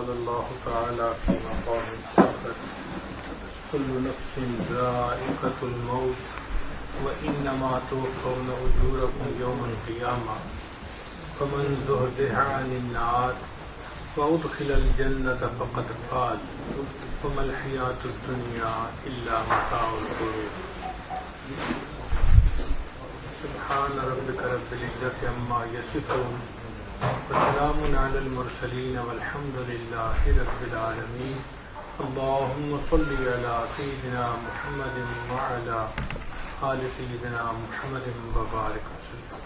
قال الله تعالى في مقام الآخر كل نفس ذائقة الموت وإنما توفون أجوركم يوم القيامة فمن زحزح عن النار وأدخل الجنة فقد فاز وما الحياة الدنيا إلا متاع الغرور. سبحان ربك رب العزة عما يصفون وسلام على المرسلين والحمد لله رب العالمين. اللهم صل على سيدنا محمد وعلى آل سيدنا محمد وبارك وسلم.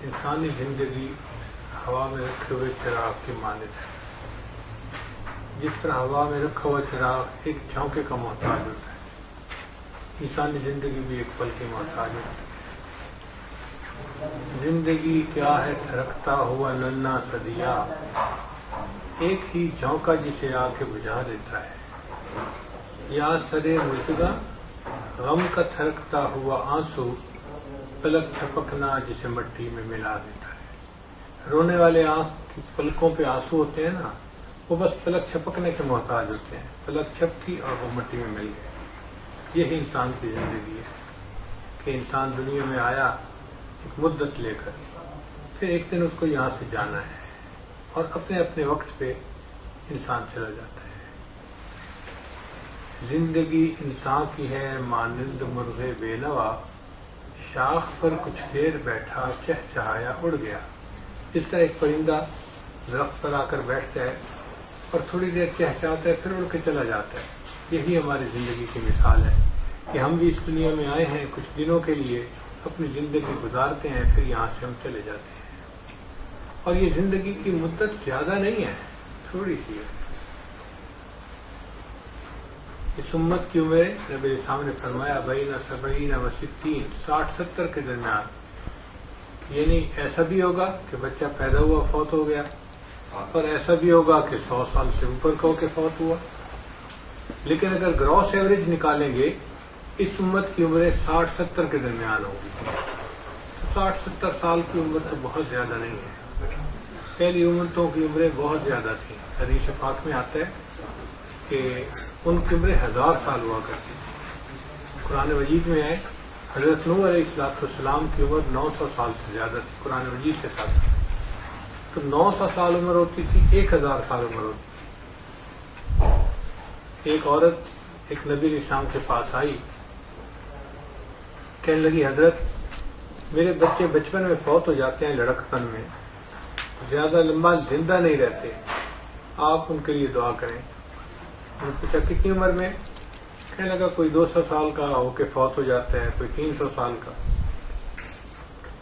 انسانی زندگی ہوا میں رکھے ہوئے چراغ کی مانند ہے. جس طرح ہوا میں رکھا ہوا چراغ ایک جھونکے کا محتاج ہوتا ہے، انسانی زندگی بھی ایک پل کی محتاج ہوتی ہے. زندگی کیا ہے تھرکتا ہوا ننا سدیا، ایک ہی جھونکا جسے آ کے بجھا دیتا ہے. یا سرے مژگاں غم کا تھرکتا ہوا آنسو، پلک چھپکنا جسے مٹی میں ملا دیتا ہے. رونے والے آنکھ کی پلکوں پہ آنسو ہوتے ہیں نا، وہ بس پلک چھپکنے کے محتاج ہوتے ہیں. پلک چھپکی اور وہ مٹی میں مل گئے. یہی انسان کی زندگی ہے کہ انسان دنیا میں آیا ایک مدت لے کر، پھر ایک دن اس کو یہاں سے جانا ہے اور اپنے اپنے وقت پہ انسان چلا جاتا ہے. زندگی انسان کی ہے مانند مرغے بے نوا، شاخ پر کچھ دیر بیٹھا چہچہایا اڑ گیا. جس طرح ایک پرندہ درخت پر آ کر بیٹھتا ہے اور تھوڑی دیر چہچہاتا ہے پھر اڑ کے چلا جاتا ہے. یہی ہماری زندگی کی مثال ہے کہ ہم بھی اس دنیا میں آئے ہیں، کچھ دنوں کے لیے اپنی زندگی گزارتے ہیں، پھر یہاں سے ہم چلے جاتے ہیں. اور یہ زندگی کی مدت زیادہ نہیں ہے، تھوڑی سی ہے. اس امت کی عمر نبی اسلام نے فرمایا بین 70 و 60، 60-70 کے درمیان. یعنی ایسا بھی ہوگا کہ بچہ پیدا ہوا فوت ہو گیا، اور ایسا بھی ہوگا کہ 100 سال سے اوپر کا ہو کے فوت ہوا. لیکن اگر گراس ایوریج نکالیں گے اس امت کی عمریں 60-70 کے درمیان ہوگی. 60-70 سال کی عمر تو بہت زیادہ نہیں ہے. پہلی امتوں کی عمریں بہت زیادہ تھیں. حدیث پاک میں آتا ہے کہ ان کی عمریں 1000 سال ہوا کرتی تھی. قرآن مجید میں ہے حضرت نوح علیہ السلام کی عمر 900 سال سے زیادہ تھی. قرآن مجید کے ساتھ تو 900 سال عمر ہوتی تھی، 1000 سال عمر ہوتی تھی. ایک عورت ایک نبی علیہ السلام کے پاس آئی، کہنے لگی حضرت میرے بچے بچپن میں فوت ہو جاتے ہیں، لڑکپن میں زیادہ لمبا زندہ نہیں رہتے، آپ ان کے لیے دعا کریں. انہوں نے پوچھا کتنی عمر میں؟ کہنے لگا کوئی 200 سال کا ہو کے فوت ہو جاتا ہے، کوئی 300 سال کا.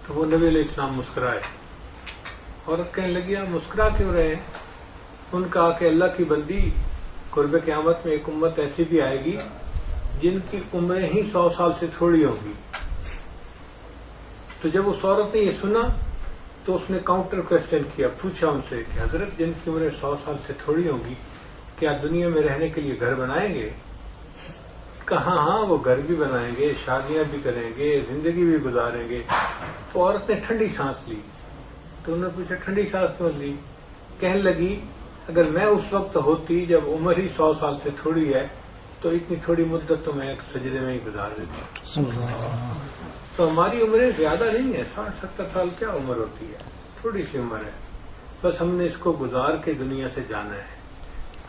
تو وہ نبی علیہ السلام مسکرائے. عورت کہنے لگی آپ مسکرا کیوں رہے ہیں؟ ان کہا کہ اللہ کی بندی، قرب قیامت میں ایک امت ایسی بھی آئے گی جن کی عمریں ہی 100 سال سے تھوڑی ہوں گی. تو جب اس عورت نے یہ سنا تو اس نے کاؤنٹر کوشچن کیا، پوچھا ان سے کہ حضرت جن کی عمریں 100 سال سے تھوڑی ہوں گی کیا دنیا میں رہنے کے لیے گھر بنائیں گے؟ کہا ہاں وہ گھر بھی بنائیں گے، شادیاں بھی کریں گے، زندگی بھی گزاریں گے. تو عورت نے ٹھنڈی سانس لی. تو انہوں نے پوچھا ٹھنڈی سانس کیوں لی؟ کہنے لگی اگر میں اس وقت ہوتی جب عمر ہی 100 سال سے تھوڑی ہے تو اتنی تھوڑی مدت تو میں ایک سجدے میں ہی گزار دیتی. تو ہماری عمریں زیادہ نہیں ہے، 60-70 سال کیا عمر ہوتی ہے، تھوڑی سی عمر ہے. بس ہم نے اس کو گزار کے دنیا سے جانا ہے.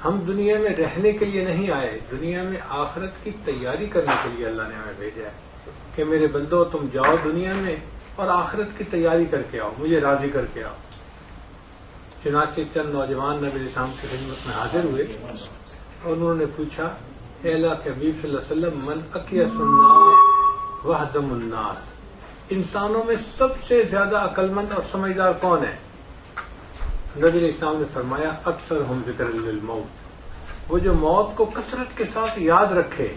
ہم دنیا میں رہنے کے لیے نہیں آئے، دنیا میں آخرت کی تیاری کرنے کے لیے اللہ نے ہمیں بھیجا ہے کہ میرے بندو تم جاؤ دنیا میں اور آخرت کی تیاری کر کے آؤ، مجھے راضی کر کے آؤ. چنانچہ چند نوجوان نبی علیہ السلام کی خدمت میں حاضر ہوئے اور انہوں نے پوچھا اے اللہ کے حبیب صلی اللہ علیہ وسلم من اکیس الناس وحدم الناس، انسانوں میں سب سے زیادہ عقل مند اور سمجھدار کون ہے؟ نبی علیہ السلام نے فرمایا اکثر ہم ذکر للموت، وہ جو موت کو کثرت کے ساتھ یاد رکھے.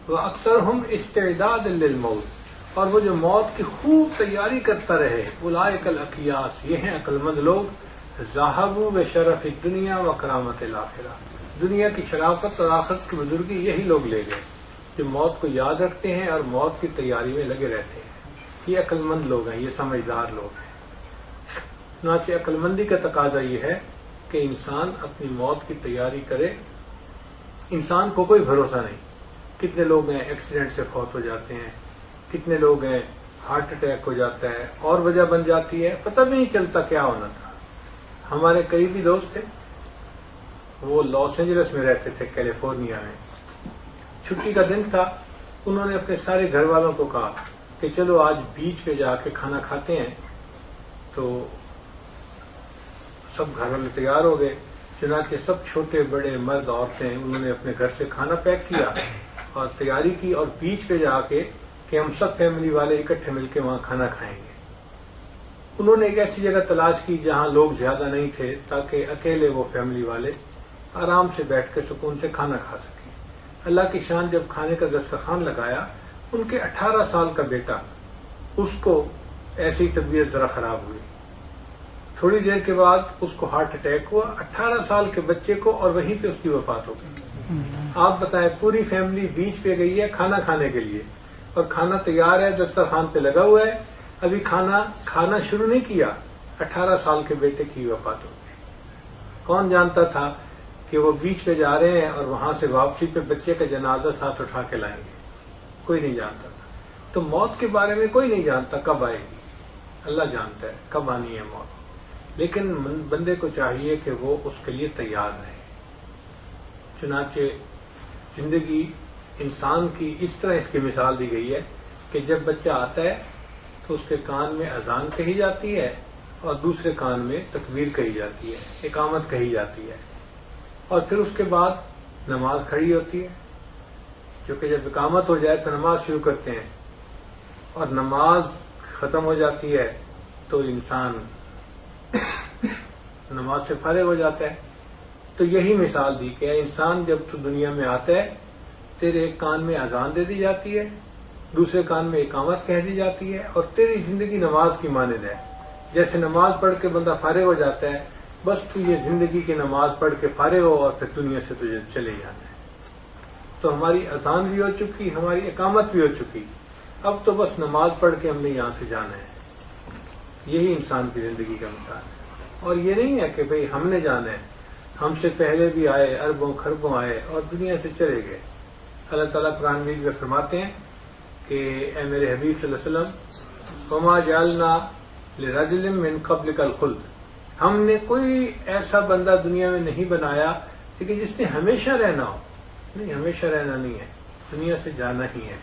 وہ اکثر ہم استعداد للموت، اور وہ جو موت کی خوب تیاری کرتا رہے. اولئک الاکیاس، یہ ہیں عقل مند لوگ. ذاہبوا بشرف الدنیا و کرامت الآخرہ، دنیا کی شرافت اور آخرت کی بزرگی یہی لوگ لے گئے جو موت کو یاد رکھتے ہیں اور موت کی تیاری میں لگے رہتے ہیں. یہ عقل مند لوگ ہیں، یہ سمجھدار لوگ ہیں. چنانچہ عقل مندی کا تقاضا یہ ہے کہ انسان اپنی موت کی تیاری کرے. انسان کو کوئی بھروسہ نہیں. کتنے لوگ ہیں ایکسیڈنٹ سے فوت ہو جاتے ہیں, کتنے لوگ ہیں ہارٹ اٹیک ہو جاتا ہے, اور وجہ بن جاتی ہے, پتہ بھی نہیں چلتا کیا ہونا تھا. ہمارے قریبی دوست تھے, وہ لاس اینجلس میں رہتے تھے, کیلیفورنیا میں. چھٹی کا دن تھا, انہوں نے اپنے سارے گھر والوں کو کہا کہ چلو آج بیچ پہ جا کے کھانا کھاتے ہیں. تو سب گھر والے تیار ہو گئے. چنانچہ سب چھوٹے بڑے مرد عورتیں انہوں نے اپنے گھر سے کھانا پیک کیا اور تیاری کی, اور بیچ پہ جا کے کہ ہم سب فیملی والے اکٹھے مل کے وہاں کھانا کھائیں گے. انہوں نے ایک ایسی جگہ تلاش کی جہاں لوگ زیادہ نہیں تھے, تاکہ اکیلے وہ فیملی والے آرام سے بیٹھ کے سکون سے کھانا کھا سکیں. اللہ کی شان, جب کھانے کا دسترخوان لگایا, ان کے 18 سال کا بیٹا, اس کو ایسی طبیعت ذرا خراب ہوئی. تھوڑی دیر کے بعد اس کو ہارٹ اٹیک ہوا, 18 سال کے بچے کو, اور وہیں پہ اس کی وفات ہو گئی. آپ بتائیں, پوری فیملی بیچ پہ گئی ہے کھانا کھانے کے لیے, اور کھانا تیار ہے, دسترخوان پہ لگا ہوا ہے, ابھی کھانا شروع نہیں کیا, 18 سال کے بیٹے کی وفات ہو گئی. کون جانتا تھا کہ وہ بیچ پہ جا رہے ہیں اور وہاں سے واپسی پہ بچے کا جنازہ ساتھ اٹھا کے لائیں گے؟ کوئی نہیں جانتا تھا. تو موت کے بارے میں کوئی نہیں جانتا کب آئے گی, اللہ جانتا ہے کب آنی ہے موت. لیکن بندے کو چاہیے کہ وہ اس کے لیے تیار رہے. چنانچہ زندگی انسان کی اس طرح اس کی مثال دی گئی ہے کہ جب بچہ آتا ہے تو اس کے کان میں اذان کہی جاتی ہے, اور دوسرے کان میں تکبیر کہی جاتی ہے, اقامت کہی جاتی ہے, اور پھر اس کے بعد نماز کھڑی ہوتی ہے. کیونکہ جب اقامت ہو جائے تو نماز شروع کرتے ہیں, اور نماز ختم ہو جاتی ہے تو انسان نماز سے فارغ ہو جاتا ہے. تو یہی مثال دی کہ انسان جب تو دنیا میں آتا ہے, تیرے ایک کان میں اذان دے دی جاتی ہے, دوسرے کان میں اقامت کہہ دی جاتی ہے, اور تیری زندگی نماز کی مانند ہے. جیسے نماز پڑھ کے بندہ فارغ ہو جاتا ہے, بس تو یہ زندگی کی نماز پڑھ کے فارغ ہو اور پھر دنیا سے تجھے چلے جانا ہے. تو ہماری اذان بھی ہو چکی, ہماری اقامت بھی ہو چکی, اب تو بس نماز پڑھ کے ہم نے یہاں سے جانا ہے. یہی انسان کی زندگی کا مثال ہے. اور یہ نہیں ہے کہ بھئی ہم نے جانا ہے, ہم سے پہلے بھی آئے, اربوں خربوں آئے اور دنیا سے چلے گئے. اللہ تعالیٰ قرآن مجید میں فرماتے ہیں کہ اے میرے حبیب صلی اللہ علیہ وسلم, وما جعلنا لرجل من قبلک الخلد, ہم نے کوئی ایسا بندہ دنیا میں نہیں بنایا کہ جس نے ہمیشہ رہنا ہو. نہیں, ہمیشہ رہنا نہیں ہے, دنیا سے جانا ہی ہے.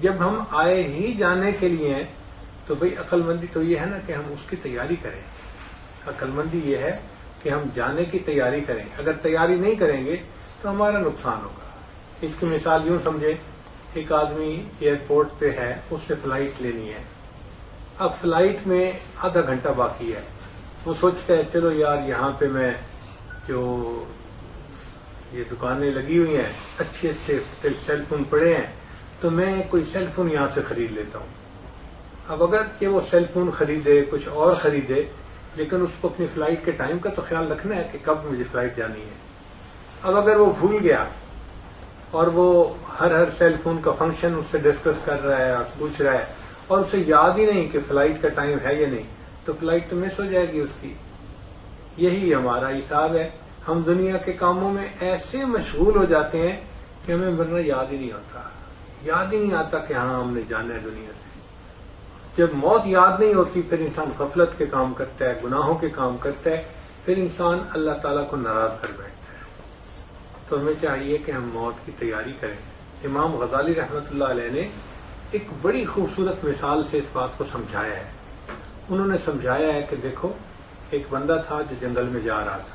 جب ہم آئے ہی جانے کے لیے ہیں تو بھئی عقل مندی تو یہ ہے نا کہ ہم اس کی تیاری کریں. عقل مندی یہ ہے کہ ہم جانے کی تیاری کریں. اگر تیاری نہیں کریں گے تو ہمارا نقصان ہوگا. اس کی مثال یوں سمجھیں, ایک آدمی ایئرپورٹ پہ ہے, اس نے فلائٹ لینی ہے. اب فلائٹ میں آدھا گھنٹہ باقی ہے. وہ سوچتا ہے چلو یار یہاں پہ میں جو یہ دکانیں لگی ہوئی ہیں, اچھے اچھے سیل فون پڑے ہیں, تو میں کوئی سیل فون یہاں سے خرید لیتا ہوں. اب اگر کہ وہ سیل فون خریدے, کچھ اور خریدے, لیکن اس کو اپنی فلائٹ کے ٹائم کا تو خیال رکھنا ہے کہ کب مجھے فلائٹ جانی ہے. اب اگر وہ بھول گیا اور وہ ہر سیل فون کا فنکشن اس سے ڈسکس کر رہا ہے اور پوچھ رہا ہے, اور اسے یاد ہی نہیں کہ فلائٹ کا ٹائم ہے یا نہیں, تو فلائٹ تو مس ہو جائے گی اس کی. یہی ہمارا حساب ہے. ہم دنیا کے کاموں میں ایسے مشغول ہو جاتے ہیں کہ ہمیں مرنا یاد ہی نہیں ہوتا. یاد ہی نہیں آتا کہ ہاں ہم نے جانا ہے دنیا سے. جب موت یاد نہیں ہوتی پھر انسان غفلت کے کام کرتا ہے, گناہوں کے کام کرتا ہے, پھر انسان اللہ تعالیٰ کو ناراض کر بیٹھتا ہے. تو ہمیں چاہیے کہ ہم موت کی تیاری کریں. امام غزالی رحمۃ اللہ علیہ نے ایک بڑی خوبصورت مثال سے اس بات کو سمجھایا ہے. انہوں نے سمجھایا ہے کہ دیکھو, ایک بندہ تھا جو جنگل میں جا رہا تھا.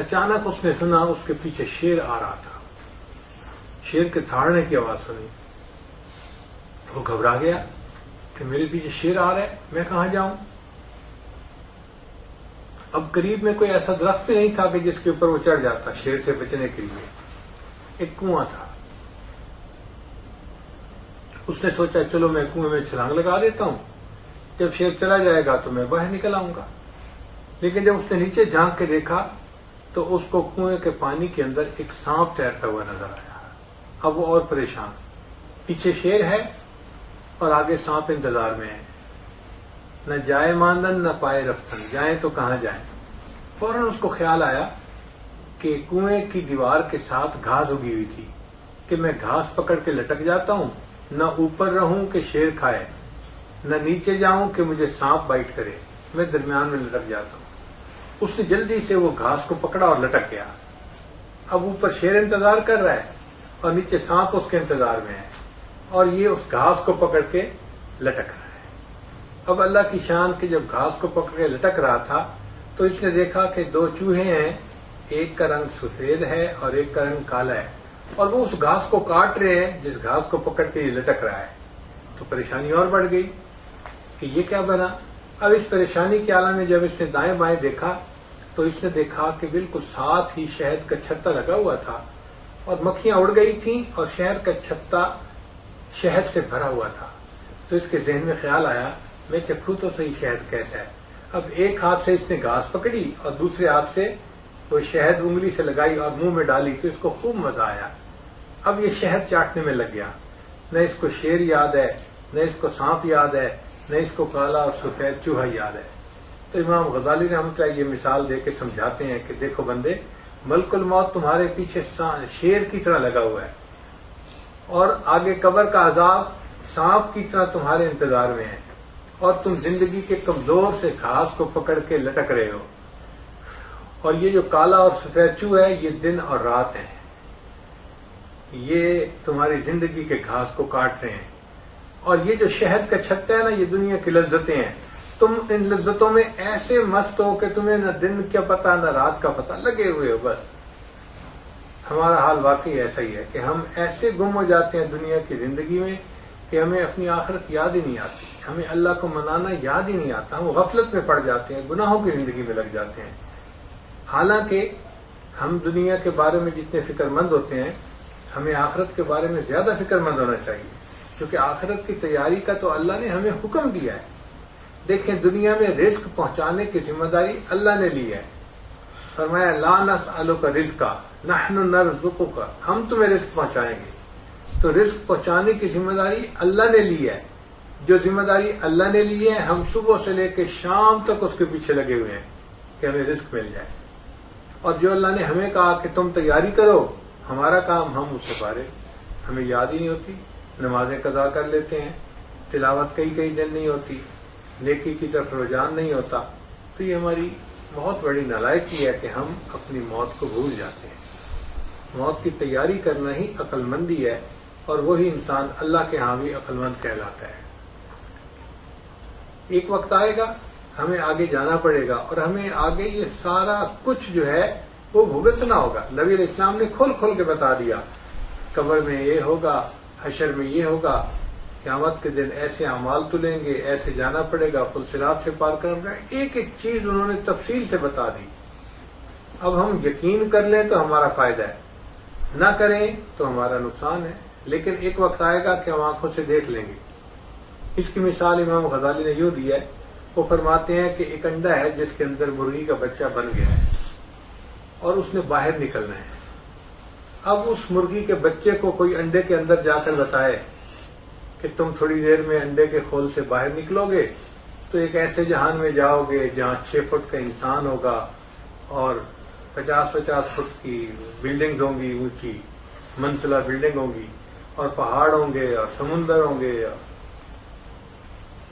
اچانک اس نے سنا اس کے پیچھے شیر آ رہا تھا. شیر کے دھاڑنے کی آواز سنی. وہ گھبرا گیا کہ میرے پیچھے شیر آ رہا ہے, میں کہاں جاؤں. اب قریب میں کوئی ایسا درخت بھی نہیں تھا کہ جس کے اوپر وہ چڑھ جاتا شیر سے بچنے کے لیے. ایک کنواں تھا. اس نے سوچا چلو میں کنویں میں چھلانگ لگا دیتا ہوں, جب شیر چلا جائے گا تو میں باہر نکل آؤں گا. لیکن جب اس نے نیچے جھانک کے دیکھا تو اس کو کنویں کے پانی کے اندر ایک سانپ تیرتا ہوا نظر آیا. اب وہ اور پریشان, پیچھے شیر ہے اور آگے سانپ انتظار میں ہے. نہ جائے ماندن نہ پائے رفتن, جائیں تو کہاں جائیں. فوراً اس کو خیال آیا کہ کنویں کی دیوار کے ساتھ گھاس اگی ہوئی تھی کہ میں گھاس پکڑ کے لٹک جاتا ہوں، نہ اوپر رہوں کہ شیر کھائے، نہ نیچے جاؤں کہ مجھے سانپ بائٹ کرے، میں درمیان میں لٹک جاتا ہوں۔ اس نے جلدی سے وہ گھاس کو پکڑا اور لٹک گیا۔ اب اوپر شیر انتظار کر رہا ہے اور نیچے سانپ اس کے انتظار میں ہے، اور یہ اس گھاس کو پکڑ کے لٹک رہا ہے۔ اب اللہ کی شان کہ جب گھاس کو پکڑ کے لٹک رہا تھا تو اس نے دیکھا کہ 2 چوہے ہیں، ایک کا رنگ سفید ہے اور ایک کا رنگ کالا ہے، اور وہ اس گھاس کو کاٹ رہے ہیں جس گھاس کو پکڑ کے یہ لٹک رہا ہے۔ تو پریشانی اور بڑھ گئی کہ یہ کیا بنا۔ اب اس پریشانی کے عالم میں جب اس نے دائیں بائیں دیکھا تو اس نے دیکھا کہ بالکل ساتھ ہی شہد کا چھتا لگا ہوا تھا، اور مکھیاں اڑ گئی تھیں اور شہد کا چھتا شہد سے بھرا ہوا تھا۔ تو اس کے ذہن میں خیال آیا میں چکھوں تو صحیح شہد کیسا ہے۔ اب ایک ہاتھ سے اس نے گھاس پکڑی اور دوسرے ہاتھ سے وہ شہد انگلی سے لگائی اور منہ میں ڈالی تو اس کو خوب مزہ آیا۔ اب یہ شہد چاٹنے میں لگ گیا، نہ اس کو شیر یاد ہے، نہ اس کو سانپ یاد ہے، نہ اس کو کالا اور سفید چوہا یاد ہے۔ تو امام غزالی رحمۃ اللہ یہ مثال دے کے سمجھاتے ہیں کہ دیکھو بندے، ملک الموت تمہارے پیچھے شیر کی طرح لگا ہوا ہے، اور آگے قبر کا عذاب سانپ کی طرح تمہارے انتظار میں ہے، اور تم زندگی کے کمزور سے گھاس کو پکڑ کے لٹک رہے ہو، اور یہ جو کالا اور سفید چوہا ہے یہ دن اور رات ہیں، یہ تمہاری زندگی کے گھاس کو کاٹ رہے ہیں، اور یہ جو شہد کا چھتا ہے نا یہ دنیا کی لذتیں ہیں، تم ان لذتوں میں ایسے مست ہو کہ تمہیں نہ دن کا پتہ نہ رات کا پتہ، لگے ہوئے ہو بس۔ ہمارا حال واقعی ایسا ہی ہے کہ ہم ایسے گم ہو جاتے ہیں دنیا کی زندگی میں کہ ہمیں اپنی آخرت یاد ہی نہیں آتی، ہمیں اللہ کو منانا یاد ہی نہیں آتا، ہم غفلت میں پڑ جاتے ہیں، گناہوں کی زندگی میں لگ جاتے ہیں۔ حالانکہ ہم دنیا کے بارے میں جتنے فکر مند ہوتے ہیں ہمیں آخرت کے بارے میں زیادہ فکر مند ہونا چاہیے، کیونکہ آخرت کی تیاری کا تو اللہ نے ہمیں حکم دیا ہے۔ دیکھیں دنیا میں رزق پہنچانے کی ذمہ داری اللہ نے لی ہے، فرمایا لا نسألک رزقا نحن نرزقک، ہم تمہیں رزق پہنچائیں گے۔ تو رزق پہنچانے کی ذمہ داری اللہ نے لی ہے، جو ذمہ داری اللہ نے لی ہے ہم صبح سے لے کے شام تک اس کے پیچھے لگے ہوئے ہیں کہ ہمیں رزق مل جائے، اور جو اللہ نے ہمیں کہا کہ تم تیاری کرو، ہمارا کام ہم اس سے فارغ، ہمیں یاد ہی نہیں ہوتی، نمازیں قضا کر لیتے ہیں، تلاوت کئی دن نہیں ہوتی، نیکی کی طرف رجحان نہیں ہوتا۔ تو یہ ہماری بہت بڑی نالائکی ہے کہ ہم اپنی موت کو بھول جاتے ہیں۔ موت کی تیاری کرنا ہی عقل مندی ہے، اور وہی انسان اللہ کے ہاں بھی عقل مند کہلاتا ہے۔ ایک وقت آئے گا ہمیں آگے جانا پڑے گا، اور ہمیں آگے یہ سارا کچھ جو ہے وہ بھگتنا ہوگا۔ نبی علیہ السلام نے کھول کے بتا دیا، قبر میں یہ ہوگا، حشر میں یہ ہوگا، قیامت کے دن ایسے اعمال تلیں گے، ایسے جانا پڑے گا، پل صراط سے پار کرنا پڑے گا، ایک ایک چیز انہوں نے تفصیل سے بتا دی۔ اب ہم یقین کر لیں تو ہمارا فائدہ ہے، نہ کریں تو ہمارا نقصان ہے، لیکن ایک وقت آئے گا کہ ہم آنکھوں سے دیکھ لیں گے۔ اس کی مثال امام غزالی نے یوں دی ہے، وہ فرماتے ہیں کہ ایک انڈا ہے جس کے اندر مرغی کا بچہ بن گیا ہے اور اس نے باہر نکلنا ہے۔ اب اس مرغی کے بچے کو کوئی انڈے کے اندر جا کر بتائے کہ تم تھوڑی دیر میں انڈے کے کھول سے باہر نکلو گے تو ایک ایسے جہان میں جاؤ گے جہاں 6 فٹ کا انسان ہوگا اور 50 فٹ کی بلڈنگز ہوں گی، اونچی منزلہ بلڈنگ ہوں گی، اور پہاڑ ہوں گے اور سمندر ہوں گے۔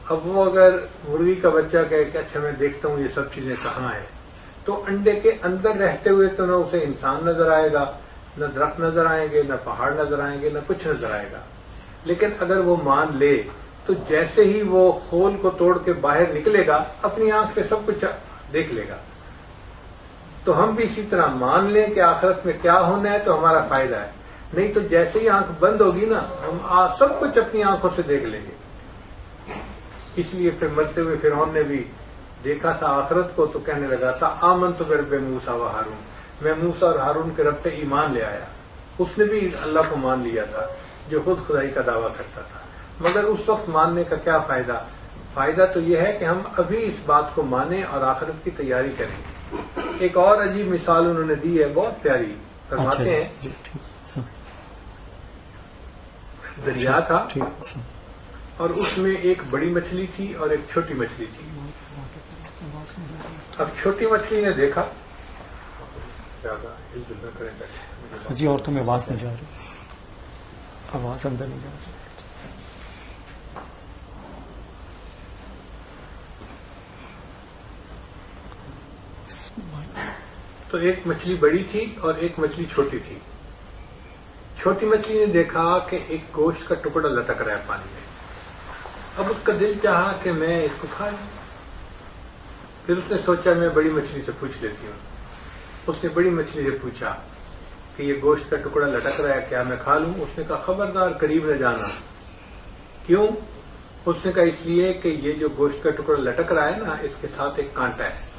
اب وہ اگر مرغی کا بچہ کہے کہ اچھا میں دیکھتا ہوں یہ سب چیزیں کہاں ہیں، تو انڈے کے اندر رہتے ہوئے تو نہ اسے انسان نظر آئے گا، نہ درخت نظر آئیں گے، نہ پہاڑ نظر آئیں گے، نہ کچھ نظر آئے گا۔ لیکن اگر وہ مان لے تو جیسے ہی وہ خول کو توڑ کے باہر نکلے گا اپنی آنکھ سے سب کچھ دیکھ لے گا۔ تو ہم بھی اسی طرح مان لیں کہ آخرت میں کیا ہونا ہے تو ہمارا فائدہ ہے، نہیں تو جیسے ہی آنکھ بند ہوگی نا ہم سب کچھ اپنی آنکھوں سے دیکھ لیں گے۔ اس لیے پھر مرتے ہوئے فرعون نے بھی دیکھا تھا آخرت کو تو کہنے لگا تھا آمنت برب موسیٰ و ہارون، میں موسیٰ اور ہارون کے رب پہ ایمان لے آیا۔ اس نے بھی اللہ کو مان لیا تھا جو خود خدائی کا دعویٰ کرتا تھا، مگر اس وقت ماننے کا کیا فائدہ؟ فائدہ تو یہ ہے کہ ہم ابھی اس بات کو مانیں اور آخرت کی تیاری کریں۔ ایک اور عجیب مثال انہوں نے دی ہے، بہت پیاری، فرماتے ہیں دریا تھا، اور اس میں ایک بڑی مچھلی تھی اور ایک چھوٹی مچھلی تھی. اب چھوٹی مچھلی نے دیکھا, زیادہ ہل کریں گے جی, اور تمہیں آواز نہیں جا رہی, آواز اندر نہیں جا رہی. تو ایک مچھلی بڑی تھی اور ایک مچھلی چھوٹی تھی. چھوٹی مچھلی نے دیکھا کہ ایک گوشت کا ٹکڑا لٹک رہا ہے پانی میں. اب اس کا دل چاہا کہ میں اس کو کھا لوں. پھر اس نے سوچا میں بڑی مچھلی سے پوچھ لیتی ہوں. اس نے بڑی مچھلی سے پوچھا کہ یہ گوشت کا ٹکڑا لٹک رہا ہے, کیا میں کھا لوں؟ اس نے کہا خبردار قریب نہ جانا. کیوں؟ اس نے کہا اس لیے کہ یہ جو گوشت کا ٹکڑا لٹک رہا ہے نا, اس کے ساتھ ایک کانٹا ہے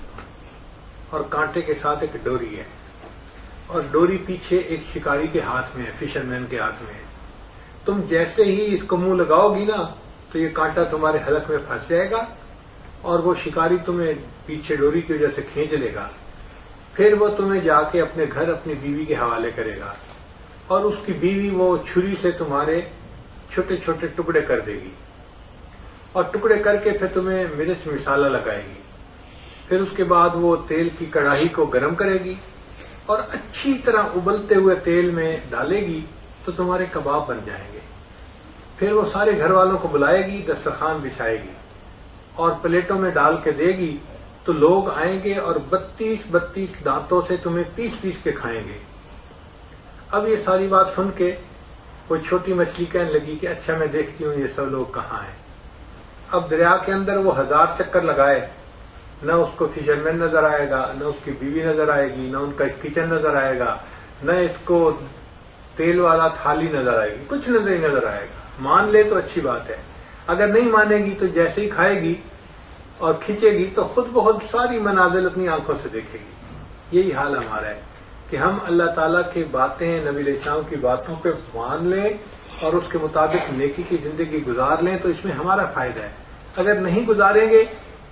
اور کانٹے کے ساتھ ایک ڈوری ہے, اور ڈوری پیچھے ایک شکاری کے ہاتھ میں ہے, فشر مین کے ہاتھ میں ہے. تم جیسے ہی اس کو منہ لگاؤ گی نا تو یہ کانٹا تمہارے حلق میں پھنس جائے گا اور وہ شکاری تمہیں پیچھے ڈوری کی وجہ سے کھینچ لے گا. پھر وہ تمہیں جا کے اپنے گھر اپنی بیوی کے حوالے کرے گا اور اس کی بیوی وہ چھری سے تمہارے چھوٹے چھوٹے ٹکڑے کر دے گی اور ٹکڑے کر کے پھر تمہیں مرچ مسالہ لگائے گی. پھر اس کے بعد وہ تیل کی کڑاہی کو گرم کرے گی اور اچھی طرح ابلتے ہوئے تیل میں ڈالے گی تو تمہارے کباب بن جائیں گے. پھر وہ سارے گھر والوں کو بلائے گی, دسترخوان بچھائے گی اور پلیٹوں میں ڈال کے دے گی تو لوگ آئیں گے اور 32 دانتوں سے تمہیں پیس پیس کے کھائیں گے. اب یہ ساری بات سن کے وہ چھوٹی مچھلی کہنے لگی کہ اچھا میں دیکھتی ہوں یہ سب لوگ کہاں ہیں. اب دریا کے اندر وہ 1000 چکر لگائے, نہ اس کو فشر مین نظر آئے گا, نہ اس کی بیوی نظر آئے گی, نہ ان کا کچن نظر آئے گا, نہ اس کو تیل والا تھالی نظر آئے گی, کچھ نظر آئے گا. مان لے تو اچھی بات ہے, اگر نہیں مانے گی تو جیسے ہی کھائے گی اور کھینچے گی تو خود بہت ساری مناظر اپنی آنکھوں سے دیکھے گی. یہی حال ہمارا ہے کہ ہم اللہ تعالیٰ کی باتیں, نبی علیہ السلام کی باتوں پہ مان لیں اور اس کے مطابق نیکی کی زندگی گزار لیں تو اس میں ہمارا فائدہ ہے. اگر نہیں گزاریں گے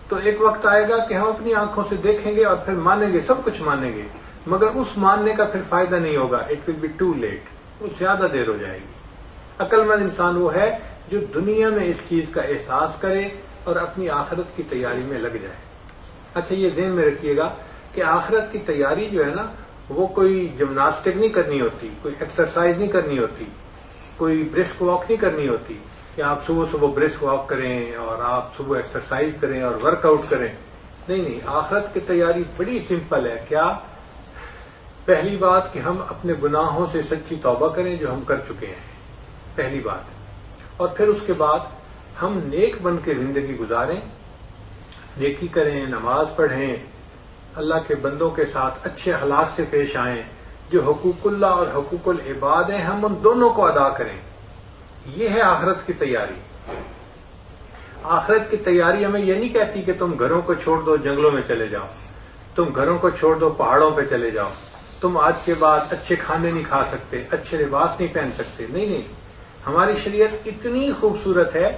تو ایک وقت آئے گا کہ ہم اپنی آنکھوں سے دیکھیں گے اور پھر مانیں گے, سب کچھ مانیں گے, مگر اس ماننے کا پھر فائدہ نہیں ہوگا. It will be too late, وہ زیادہ دیر ہو جائے گی. عقل مند انسان وہ ہے جو دنیا میں اس چیز کا احساس کرے اور اپنی آخرت کی تیاری میں لگ جائے. اچھا یہ ذہن میں رکھیے گا کہ آخرت کی تیاری جو ہے نا وہ کوئی جمناسٹک نہیں کرنی ہوتی, کوئی ایکسرسائز نہیں کرنی ہوتی, کوئی برسک واک نہیں کرنی ہوتی کہ آپ صبح صبح برسک واک کریں اور آپ صبح ایکسرسائز کریں اور ورک آؤٹ کریں. نہیں, آخرت کی تیاری بڑی سمپل ہے. کیا؟ پہلی بات کہ ہم اپنے گناہوں سے سچی توبہ کریں جو ہم کر چکے ہیں, پہلی بات. اور پھر اس کے بعد ہم نیک بن کے زندگی گزاریں, نیکی کریں, نماز پڑھیں, اللہ کے بندوں کے ساتھ اچھے اخلاق سے پیش آئیں. جو حقوق اللہ اور حقوق العباد ہیں ہم ان دونوں کو ادا کریں. یہ ہے آخرت کی تیاری. آخرت کی تیاری ہمیں یہ نہیں کہتی کہ تم گھروں کو چھوڑ دو جنگلوں میں چلے جاؤ, تم گھروں کو چھوڑ دو پہاڑوں پہ چلے جاؤ, تم آج کے بعد اچھے کھانے نہیں کھا سکتے, اچھے لباس نہیں پہن سکتے. نہیں, ہماری شریعت اتنی خوبصورت ہے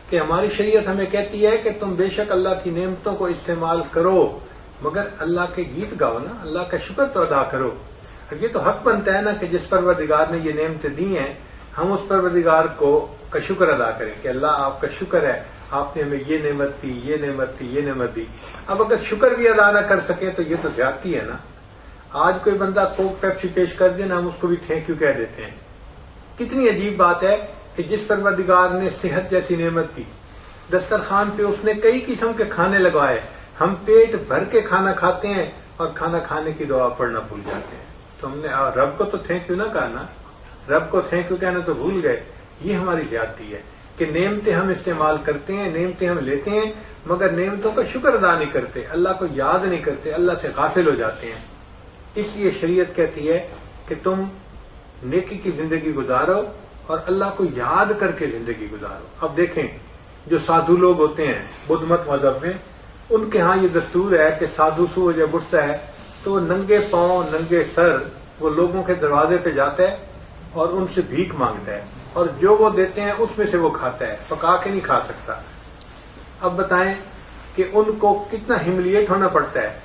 کہ ہماری شریعت ہمیں کہتی ہے کہ تم بے شک اللہ کی نعمتوں کو استعمال کرو مگر اللہ کے گیت گاؤ نا, اللہ کا شکر تو ادا کرو. یہ تو حق بنتا ہے نا کہ جس پروردگار نے یہ نعمتیں دی ہیں ہم اس پروردگار کا شکر ادا کریں کہ اللہ آپ کا شکر ہے, آپ نے ہمیں یہ نعمت دی, یہ نعمت دی, یہ نعمت دی. اب اگر شکر بھی ادا نہ کر سکے تو یہ تو زیادتی ہے نا. آج کوئی بندہ کوک پیپسی پیش کر دے نا ہم اس کو بھی تھینک یو کہہ دیتے ہیں. کتنی عجیب بات ہے کہ جس پروردگار نے صحت جیسی نعمت دی, دسترخوان پہ اس نے کئی قسم کے کھانے لگوائے, ہم پیٹ بھر کے کھانا کھاتے ہیں اور کھانا کھانے کی دعا پڑھنا بھول جاتے ہیں. تو ہم نے رب کو تو تھینک یو نہ کہا نا, رب کو تھینک یو کہنا تو بھول گئے. یہ ہماری زیادتی ہے کہ نعمتیں ہم استعمال کرتے ہیں, نعمتیں ہم لیتے ہیں مگر نعمتوں کا شکر ادا نہیں کرتے, اللہ کو یاد نہیں کرتے, اللہ سے غافل ہو جاتے ہیں. اس لیے شریعت کہتی ہے کہ تم نیکی کی زندگی گزارو اور اللہ کو یاد کر کے زندگی گزارو. اب دیکھیں جو سادھو لوگ ہوتے ہیں بدھ مت مذہب میں, ان کے ہاں یہ دستور ہے کہ سادھو صبح جب اٹھتا ہے تو وہ ننگے پاؤں ننگے سر وہ لوگوں کے دروازے پہ جاتا ہے اور ان سے بھیک مانگتا ہے اور جو وہ دیتے ہیں اس میں سے وہ کھاتا ہے, پکا کے نہیں کھا سکتا. اب بتائیں کہ ان کو کتنا ہیملیٹ ہونا پڑتا ہے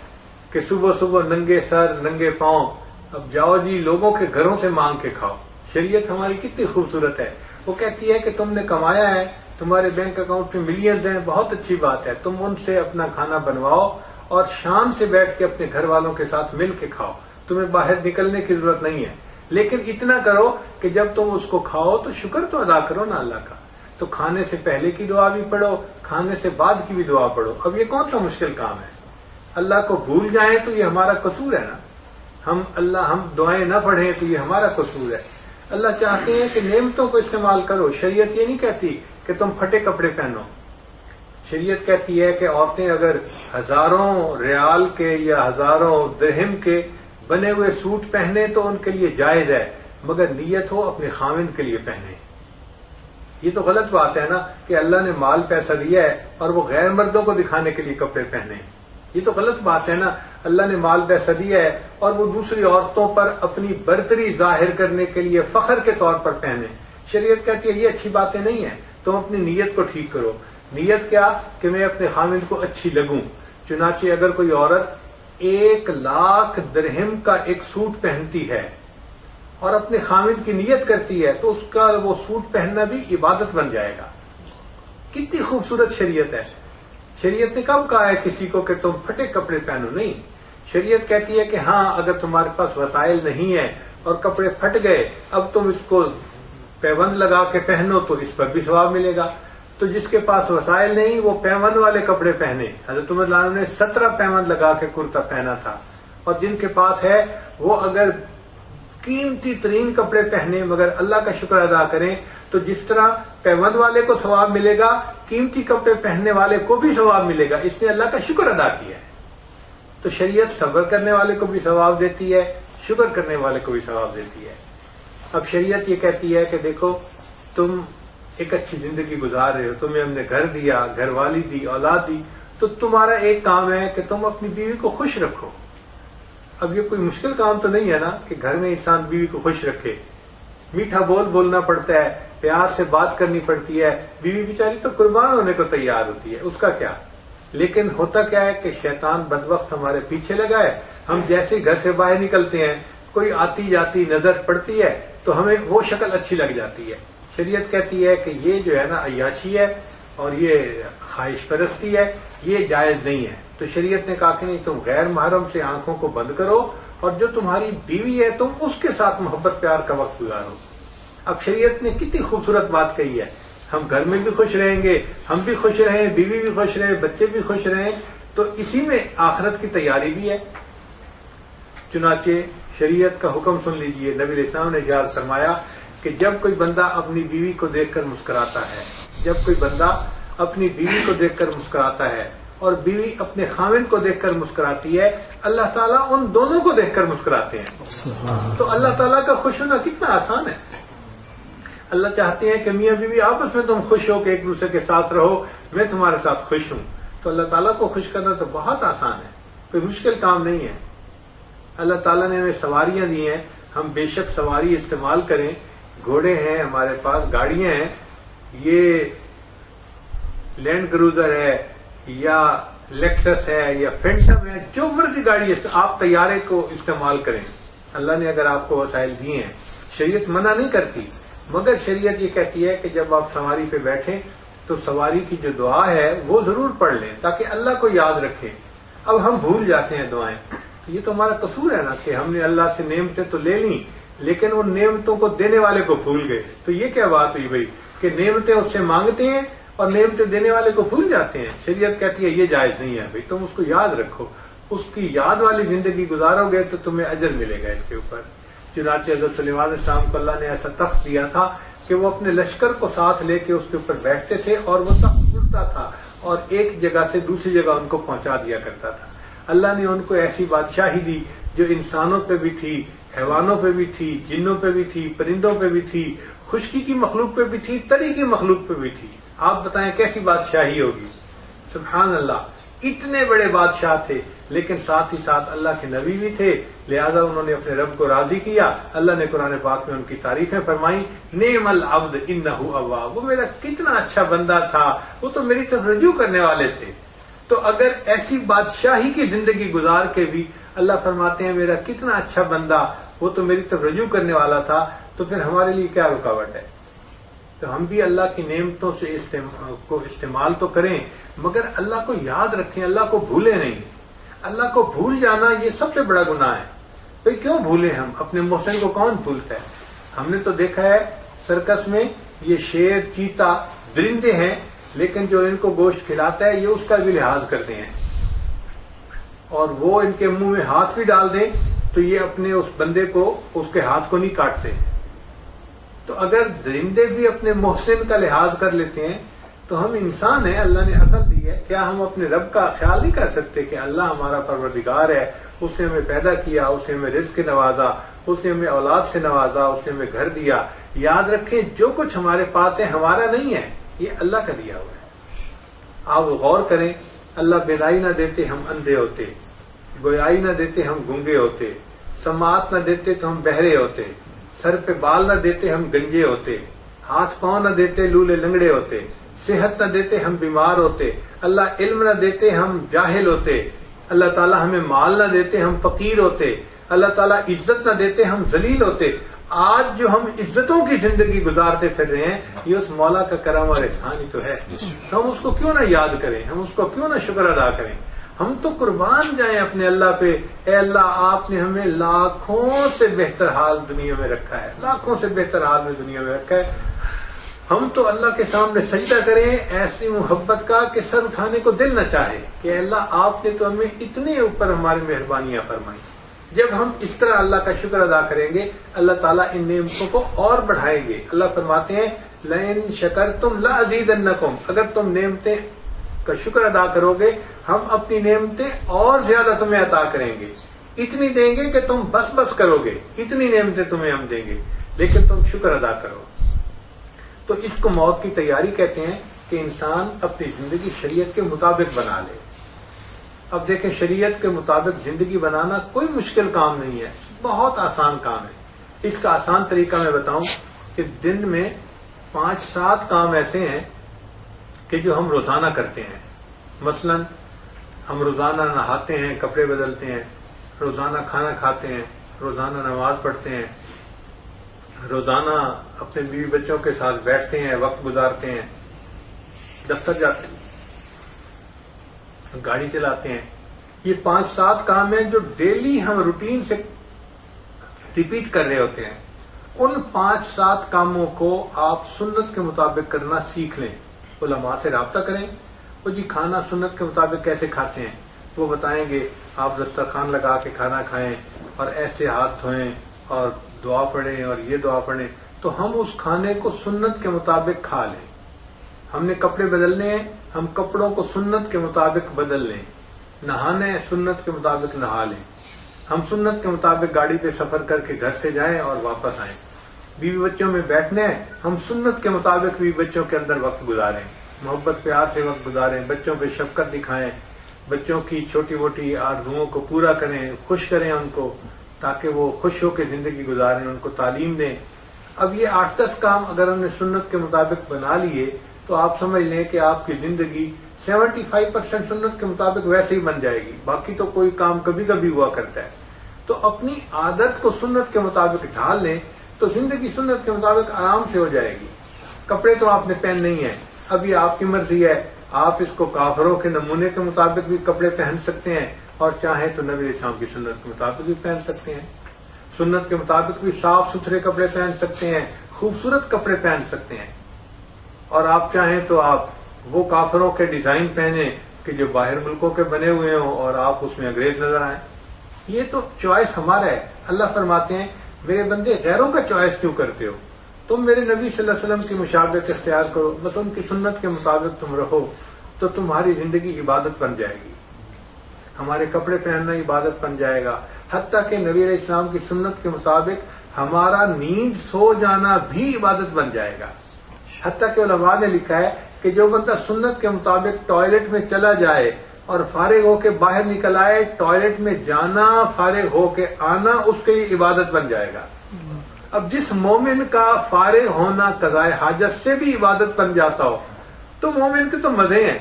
کہ صبح صبح ننگے سر ننگے پاؤں, اب جاؤ جی لوگوں کے گھروں سے مانگ کے کھاؤ. شریعت ہماری کتنی خوبصورت ہے. وہ کہتی ہے کہ تم نے کمایا ہے، تمہارے بینک اکاؤنٹ میں ملینز ہیں، بہت اچھی بات ہے، تم ان سے اپنا کھانا بنواؤ اور شام سے بیٹھ کے اپنے گھر والوں کے ساتھ مل کے کھاؤ، تمہیں باہر نکلنے کی ضرورت نہیں ہے، لیکن اتنا کرو کہ جب تم اس کو کھاؤ تو شکر تو ادا کرو نا اللہ کا، تو کھانے سے پہلے کی دعا بھی پڑھو، کھانے سے بعد کی بھی دعا پڑھو۔ اب یہ کون سا مشکل کام ہے؟ اللہ کو بھول جائیں تو یہ ہمارا قصور ہے نا، ہم دعائیں نہ پڑھیں تو یہ ہمارا قصور ہے۔ اللہ چاہتے ہیں کہ نعمتوں کو استعمال کرو، شریعت یہ نہیں کہتی کہ تم پھٹے کپڑے پہنو، شریعت کہتی ہے کہ عورتیں اگر ہزاروں ریال کے یا ہزاروں درہم کے بنے ہوئے سوٹ پہنے تو ان کے لیے جائز ہے، مگر نیت ہو اپنے خاوند کے لیے پہنے۔ یہ تو غلط بات ہے نا کہ اللہ نے مال پیسہ دیا ہے اور وہ غیر مردوں کو دکھانے کے لیے کپڑے پہنے، یہ تو غلط بات ہے نا۔ اللہ نے مال پیسہ دیا ہے اور وہ دوسری عورتوں پر اپنی برتری ظاہر کرنے کے لیے فخر کے طور پر پہنے، شریعت کہتی ہے یہ اچھی باتیں نہیں ہیں، تم اپنی نیت کو ٹھیک کرو۔ نیت کیا کہ میں اپنے خاوند کو اچھی لگوں۔ چنانچہ اگر کوئی عورت 1,00,000 درہم کا ایک سوٹ پہنتی ہے اور اپنے خاوند کی نیت کرتی ہے تو اس کا وہ سوٹ پہننا بھی عبادت بن جائے گا۔ کتنی خوبصورت شریعت ہے۔ شریعت نے کب کہا ہے کسی کو کہ تم پھٹے کپڑے پہنو؟ نہیں، شریعت کہتی ہے کہ ہاں اگر تمہارے پاس وسائل نہیں ہے اور کپڑے پھٹ گئے، اب تم اس کو پیوند لگا کے پہنو تو اس پر بھی ثواب ملے گا۔ تو جس کے پاس وسائل نہیں وہ پیوند والے کپڑے پہنے۔ حضرت عمر رضی اللہ عنہ نے 17 پیوند لگا کے کرتا پہنا تھا، اور جن کے پاس ہے وہ اگر قیمتی ترین کپڑے پہنے مگر اللہ کا شکر ادا کریں تو جس طرح پیوند والے کو ثواب ملے گا، قیمتی کپڑے پہننے والے کو بھی ثواب ملے گا، اس نے اللہ کا شکر ادا کیا ہے۔ تو شریعت صبر کرنے والے کو بھی ثواب دیتی ہے، شکر کرنے والے کو بھی ثواب دیتی ہے۔ اب شریعت یہ کہتی ہے کہ دیکھو تم ایک اچھی زندگی گزار رہے ہو، تمہیں ہم نے گھر دیا، گھر والی دی، اولاد دی، تو تمہارا ایک کام ہے کہ تم اپنی بیوی کو خوش رکھو۔ اب یہ کوئی مشکل کام تو نہیں ہے نا کہ گھر میں انسان بیوی کو خوش رکھے، میٹھا بولنا پڑتا ہے، پیار سے بات کرنی پڑتی ہے، بیوی بیچاری تو قربان ہونے کو تیار ہوتی ہے، اس کا کیا۔ لیکن ہوتا کیا ہے کہ شیطان بدبخت ہمارے پیچھے لگا ہے، ہم جیسے گھر سے باہر نکلتے ہیں کوئی آتی جاتی نظر پڑتی ہے تو ہمیں وہ شکل اچھی لگ جاتی ہے۔ شریعت کہتی ہے کہ یہ جو ہے نا عیاشی ہے اور یہ خواہش پرستی ہے، یہ جائز نہیں ہے۔ تو شریعت نے کہا کہ نہیں، تم غیر محرم سے آنکھوں کو بند کرو اور جو تمہاری بیوی ہے تم اس کے ساتھ محبت پیار کا وقت گزارو۔ اب شریعت نے کتنی خوبصورت بات کہی ہے، ہم گھر میں بھی خوش رہیں گے، ہم بھی خوش رہیں، بیوی بھی خوش رہے، بچے بھی خوش رہیں، تو اسی میں آخرت کی تیاری بھی ہے۔ چنانچہ شریعت کا حکم سن لیجئے، نبی علیہ السلام نے ارشاد فرمایا کہ جب کوئی بندہ اپنی بیوی کو دیکھ کر مسکراتا ہے، جب کوئی بندہ اپنی بیوی کو دیکھ کر مسکراتا ہے اور بیوی اپنے خاوند کو دیکھ کر مسکراتی ہے، اللہ تعالیٰ ان دونوں کو دیکھ کر مسکراتے ہیں۔ تو اللہ تعالیٰ کا خوش ہونا کتنا آسان ہے۔ اللہ چاہتے ہیں کہ میاں بیوی آپس میں تم خوش ہو کے ایک دوسرے کے ساتھ رہو، میں تمہارے ساتھ خوش ہوں۔ تو اللہ تعالیٰ کو خوش کرنا تو بہت آسان ہے، کوئی مشکل کام نہیں ہے۔ اللہ تعالیٰ نے ہمیں سواریاں دی ہیں، ہم بے شک سواری استعمال کریں، گھوڑے ہیں ہمارے پاس، گاڑیاں ہیں، یہ لینڈ کروزر ہے یا لیکسس ہے یا فینٹم ہے، جو مرضی گاڑی ہے، آپ طیارے کو استعمال کریں۔ اللہ نے اگر آپ کو وسائل دیے ہیں، شریعت منع نہیں کرتی، مگر شریعت یہ کہتی ہے کہ جب آپ سواری پہ بیٹھیں تو سواری کی جو دعا ہے وہ ضرور پڑھ لیں تاکہ اللہ کو یاد رکھیں۔ اب ہم بھول جاتے ہیں دعائیں، یہ تو ہمارا قصور ہے نا کہ ہم نے اللہ سے نعمتیں تو لے لیں لیکن ان نعمتوں کو دینے والے کو بھول گئے۔ تو یہ کیا بات ہوئی بھائی کہ نعمتیں اس سے مانگتے ہیں اور نعمتیں دینے والے کو بھول جاتے ہیں۔ شریعت کہتی ہے یہ جائز نہیں ہے بھائی، تم اس کو یاد رکھو، اس کی یاد والی زندگی گزارو گے تو تمہیں اجر ملے گا اس کے اوپر۔ چنانچہ حضرت سلیمان علیہ السلام کو اللہ نے ایسا تخت دیا تھا کہ وہ اپنے لشکر کو ساتھ لے کے اس کے اوپر بیٹھتے تھے اور وہ تخت اڑتا تھا اور ایک جگہ سے دوسری جگہ ان کو پہنچا دیا کرتا تھا۔ اللہ نے ان کو ایسی بادشاہی دی جو انسانوں پہ بھی تھی، حیوانوں پہ بھی تھی، جنوں پہ بھی تھی، پرندوں پہ بھی تھی، خشکی کی مخلوق پہ بھی تھی، تری کی مخلوق پہ بھی تھی۔ آپ بتائیں کیسی بادشاہی ہوگی؟ سبحان اللہ، اتنے بڑے بادشاہ تھے لیکن ساتھ ہی ساتھ اللہ کے نبی بھی تھے، لہذا انہوں نے اپنے رب کو راضی کیا۔ اللہ نے قرآن پاک میں ان کی تعریفیں فرمائی، نعم العبد انہ اواب، وہ میرا کتنا اچھا بندہ تھا، وہ تو میری طرف رجوع کرنے والے تھے۔ تو اگر ایسی بادشاہی کی زندگی گزار کے بھی اللہ فرماتے ہیں میرا کتنا اچھا بندہ، وہ تو میری طرف رجوع کرنے والا تھا، تو پھر ہمارے لیے کیا رکاوٹ ہے؟ تو ہم بھی اللہ کی نعمتوں سے کو استعمال تو کریں، مگر اللہ کو یاد رکھیں، اللہ کو بھولیں نہیں۔ اللہ کو بھول جانا یہ سب سے بڑا گناہ ہے۔ بھئی کیوں بھولیں ہم؟ اپنے محسن کو کون بھولتا ہے؟ ہم نے تو دیکھا ہے سرکس میں یہ شیر، چیتا درندے ہیں، لیکن جو ان کو گوشت کھلاتا ہے یہ اس کا بھی لحاظ کرتے ہیں، اور وہ ان کے منہ میں ہاتھ بھی ڈال دیں تو یہ اپنے اس بندے کو، اس کے ہاتھ کو نہیں کاٹتے۔ تو اگر درندے بھی اپنے محسن کا لحاظ کر لیتے ہیں تو ہم انسان ہیں، اللہ نے عقل دی ہے، کیا ہم اپنے رب کا خیال نہیں کر سکتے کہ اللہ ہمارا پروردگار ہے، اس نے ہمیں پیدا کیا، اس نے ہمیں رزق نوازا، اس نے ہمیں اولاد سے نوازا، اس نے ہمیں گھر دیا۔ یاد رکھیں جو کچھ ہمارے پاس ہے ہمارا نہیں ہے، یہ اللہ کا دیا ہوا ہے۔ آپ غور کریں، اللہ بینائی نہ دیتے ہم اندھے ہوتے، گویائی نہ دیتے ہم گونگے ہوتے، سماعت نہ دیتے تو ہم بہرے ہوتے، سر پہ بال نہ دیتے ہم گنجے ہوتے، ہاتھ پاؤں نہ دیتے لولے لنگڑے ہوتے، صحت نہ دیتے ہم بیمار ہوتے، اللہ علم نہ دیتے ہم جاہل ہوتے، اللہ تعالیٰ ہمیں مال نہ دیتے ہم فقیر ہوتے، اللہ تعالیٰ عزت نہ دیتے ہم ذلیل ہوتے۔ آج جو ہم عزتوں کی زندگی گزارتے پھر رہے ہیں یہ اس مولا کا کرم اور احسان ہی تو ہے، تو ہم اس کو کیوں نہ یاد کریں، ہم اس کو کیوں نہ شکر ادا کریں؟ ہم تو قربان جائیں اپنے اللہ پہ۔ اے اللہ، آپ نے ہمیں لاکھوں سے بہتر حال دنیا میں رکھا ہے، لاکھوں سے بہتر حال میں دنیا میں رکھا ہے۔ ہم تو اللہ کے سامنے سجدہ کریں ایسی محبت کا کہ سر اٹھانے کو دل نہ چاہے کہ اے اللہ آپ نے تو ہمیں اتنے اوپر ہماری مہربانیاں فرمائی۔ جب ہم اس طرح اللہ کا شکر ادا کریں گے اللہ تعالیٰ ان نعمتوں کو اور بڑھائیں گے۔ اللہ فرماتے ہیں لئن شکرتم لازیدنکم، اگر تم نعمتیں کا شکر ادا کرو گے ہم اپنی نعمتیں اور زیادہ تمہیں عطا کریں گے، اتنی دیں گے کہ تم بس بس کرو گے، اتنی نعمتیں تمہیں ہم دیں گے، لیکن تم شکر ادا کرو۔ تو اس کو موت کی تیاری کہتے ہیں کہ انسان اپنی زندگی شریعت کے مطابق بنا لے۔ اب دیکھیں شریعت کے مطابق زندگی بنانا کوئی مشکل کام نہیں ہے، بہت آسان کام ہے۔ اس کا آسان طریقہ میں بتاؤں کہ دن میں 5-7 کام ایسے ہیں کہ جو ہم روزانہ کرتے ہیں۔ مثلا ہم روزانہ نہاتے ہیں، کپڑے بدلتے ہیں، روزانہ کھانا کھاتے ہیں، روزانہ نماز پڑھتے ہیں، روزانہ اپنے بیوی بچوں کے ساتھ بیٹھتے ہیں، وقت گزارتے ہیں، دفتر جاتے ہیں، گاڑی چلاتے ہیں۔ یہ 5-7 کام ہیں جو ڈیلی ہم روٹین سے ریپیٹ کر رہے ہوتے ہیں۔ ان 5-7 کاموں کو آپ سنت کے مطابق کرنا سیکھ لیں، علماء سے رابطہ کریں۔ وہ جی کھانا سنت کے مطابق کیسے کھاتے ہیں وہ بتائیں گے، آپ دسترخوان لگا کے کھانا کھائیں اور ایسے ہاتھ دھوئیں اور دعا پڑھیں اور یہ دعا پڑھیں، تو ہم اس کھانے کو سنت کے مطابق کھا لیں۔ ہم نے کپڑے بدلنے ہیں، ہم کپڑوں کو سنت کے مطابق بدل لیں۔ نہانا ہے، سنت کے مطابق نہا لیں۔ ہم سنت کے مطابق گاڑی پہ سفر کر کے گھر سے جائیں اور واپس آئیں۔ بیوی بچوں میں بیٹھنے ہیں، ہم سنت کے مطابق بیوی بچوں کے اندر وقت گزاریں، محبت پیار سے وقت گزاریں، بچوں پہ شفقت دکھائیں، بچوں کی چھوٹی موٹی آرزوؤں کو پورا کریں، خوش کریں ان کو تاکہ وہ خوش ہو کے زندگی گزاریں، ان کو تعلیم دیں۔ اب یہ 8-10 کام اگر ہم نے سنت کے مطابق بنا لیے تو آپ سمجھ لیں کہ آپ کی زندگی 75% سنت کے مطابق ویسے ہی بن جائے گی، باقی تو کوئی کام کبھی کبھی ہوا کرتا ہے۔ تو اپنی عادت کو سنت کے مطابق ڈھال لیں تو زندگی سنت کے مطابق آرام سے ہو جائے گی۔ کپڑے تو آپ نے پہننے ہی ہیں، اب یہ آپ کی مرضی ہے، آپ اس کو کافروں کے نمونے کے مطابق بھی کپڑے پہن سکتے ہیں اور چاہیں تو نبی اسلام کی سنت کے مطابق بھی پہن سکتے ہیں۔ سنت کے مطابق بھی صاف ستھرے کپڑے پہن سکتے ہیں، خوبصورت کپڑے پہن سکتے ہیں، اور آپ چاہیں تو آپ وہ کافروں کے ڈیزائن پہنیں کہ جو باہر ملکوں کے بنے ہوئے ہوں اور آپ اس میں انگریز نظر آئیں۔ یہ تو چوائس ہمارا ہے۔ اللہ فرماتے ہیں میرے بندے غیروں کا چوائس کیوں کرتے ہو، تم میرے نبی صلی اللہ علیہ وسلم کی مشابہت اختیار کرو، بس ان کی سنت کے مطابق تم رہو تو تمہاری زندگی عبادت بن جائے گی، ہمارے کپڑے پہننا عبادت بن جائے گا، حتیٰ کہ نبی علیہ السلام کی سنت کے مطابق ہمارا نیند سو جانا بھی عبادت بن جائے گا۔ حتیٰ کہ علماء نے لکھا ہے کہ جو بندہ سنت کے مطابق ٹوائلٹ میں چلا جائے اور فارغ ہو کے باہر نکل آئے، ٹوائلٹ میں جانا فارغ ہو کے آنا اس کے لیے عبادت بن جائے گا۔ اب جس مومن کا فارغ ہونا قضاء حاجت سے بھی عبادت بن جاتا ہو تو مومن کے تو مزے ہیں۔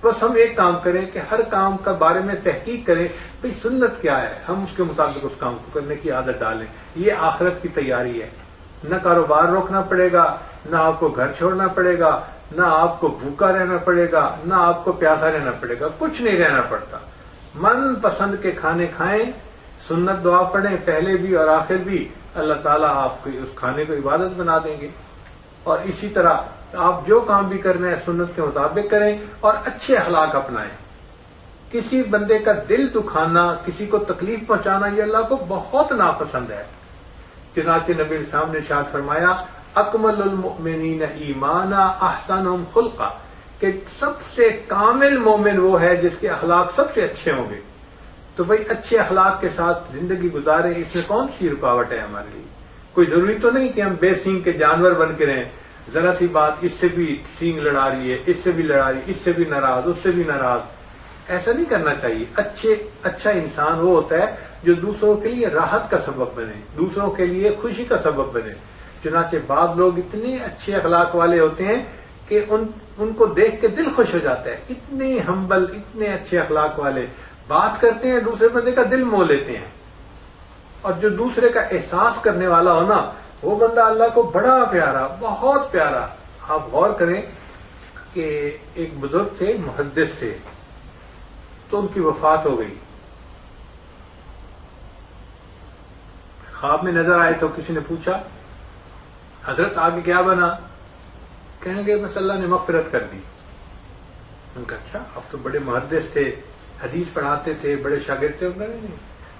بس ہم ایک کام کریں کہ ہر کام کا بارے میں تحقیق کریں، بھئی سنت کیا ہے، ہم اس کے مطابق اس کام کو کرنے کی عادت ڈالیں۔ یہ آخرت کی تیاری ہے۔ نہ کاروبار روکنا پڑے گا، نہ آپ کو گھر چھوڑنا پڑے گا، نہ آپ کو بھوکا رہنا پڑے گا، نہ آپ کو پیاسا رہنا پڑے گا، کچھ نہیں رہنا پڑتا. من پسند کے کھانے کھائیں، سنت دعا پڑھیں پہلے بھی اور آخر بھی، اللہ تعالیٰ آپ کو اس کھانے کو عبادت بنا دیں گے. اور اسی طرح آپ جو کام بھی کرنا ہے سنت کے مطابق کریں اور اچھے اخلاق اپنائیں. کسی بندے کا دل دکھانا، کسی کو تکلیف پہنچانا، یہ اللہ کو بہت ناپسند ہے. چنانچہ نبی الاسلام نے ارشاد فرمایا اکمل المؤمنین ایمانا احسنہم خلقا، کہ سب سے کامل مومن وہ ہے جس کے اخلاق سب سے اچھے ہوں گے. تو بھئی اچھے اخلاق کے ساتھ زندگی گزاریں، اس میں کون سی رکاوٹ ہے ہمارے لیے؟ کوئی ضروری تو نہیں کہ ہم بے سینگ کے جانور بن کے رہیں. ذرا سی بات اس سے بھی سینگ لڑا رہی ہے، اس سے بھی لڑا رہی ہے، اس سے بھی ناراض، اس سے بھی ناراض. ایسا نہیں کرنا چاہیے. اچھا انسان وہ ہوتا ہے جو دوسروں کے لیے راحت کا سبب بنے، دوسروں کے لیے خوشی کا سبب بنے. چنانچہ بعض لوگ اتنے اچھے اخلاق والے ہوتے ہیں کہ ان کو دیکھ کے دل خوش ہو جاتا ہے. اتنے ہمبل، اتنے اچھے اخلاق والے بات کرتے ہیں، دوسرے بندے کا دل مو لیتے ہیں. اور جو دوسرے کا احساس کرنے والا ہو نا، وہ بندہ اللہ کو بڑا پیارا، بہت پیارا. آپ غور کریں کہ ایک بزرگ تھے، محدث تھے، تو ان کی وفات ہو گئی. خواب میں نظر آئے تو کسی نے پوچھا حضرت آگے کیا بنا؟ کہنے لگے بس اللہ نے مغفرت کر دی. ان کا اچھا، اب تو بڑے محدث تھے، حدیث پڑھاتے تھے، بڑے شاگرد تھے. نہیں،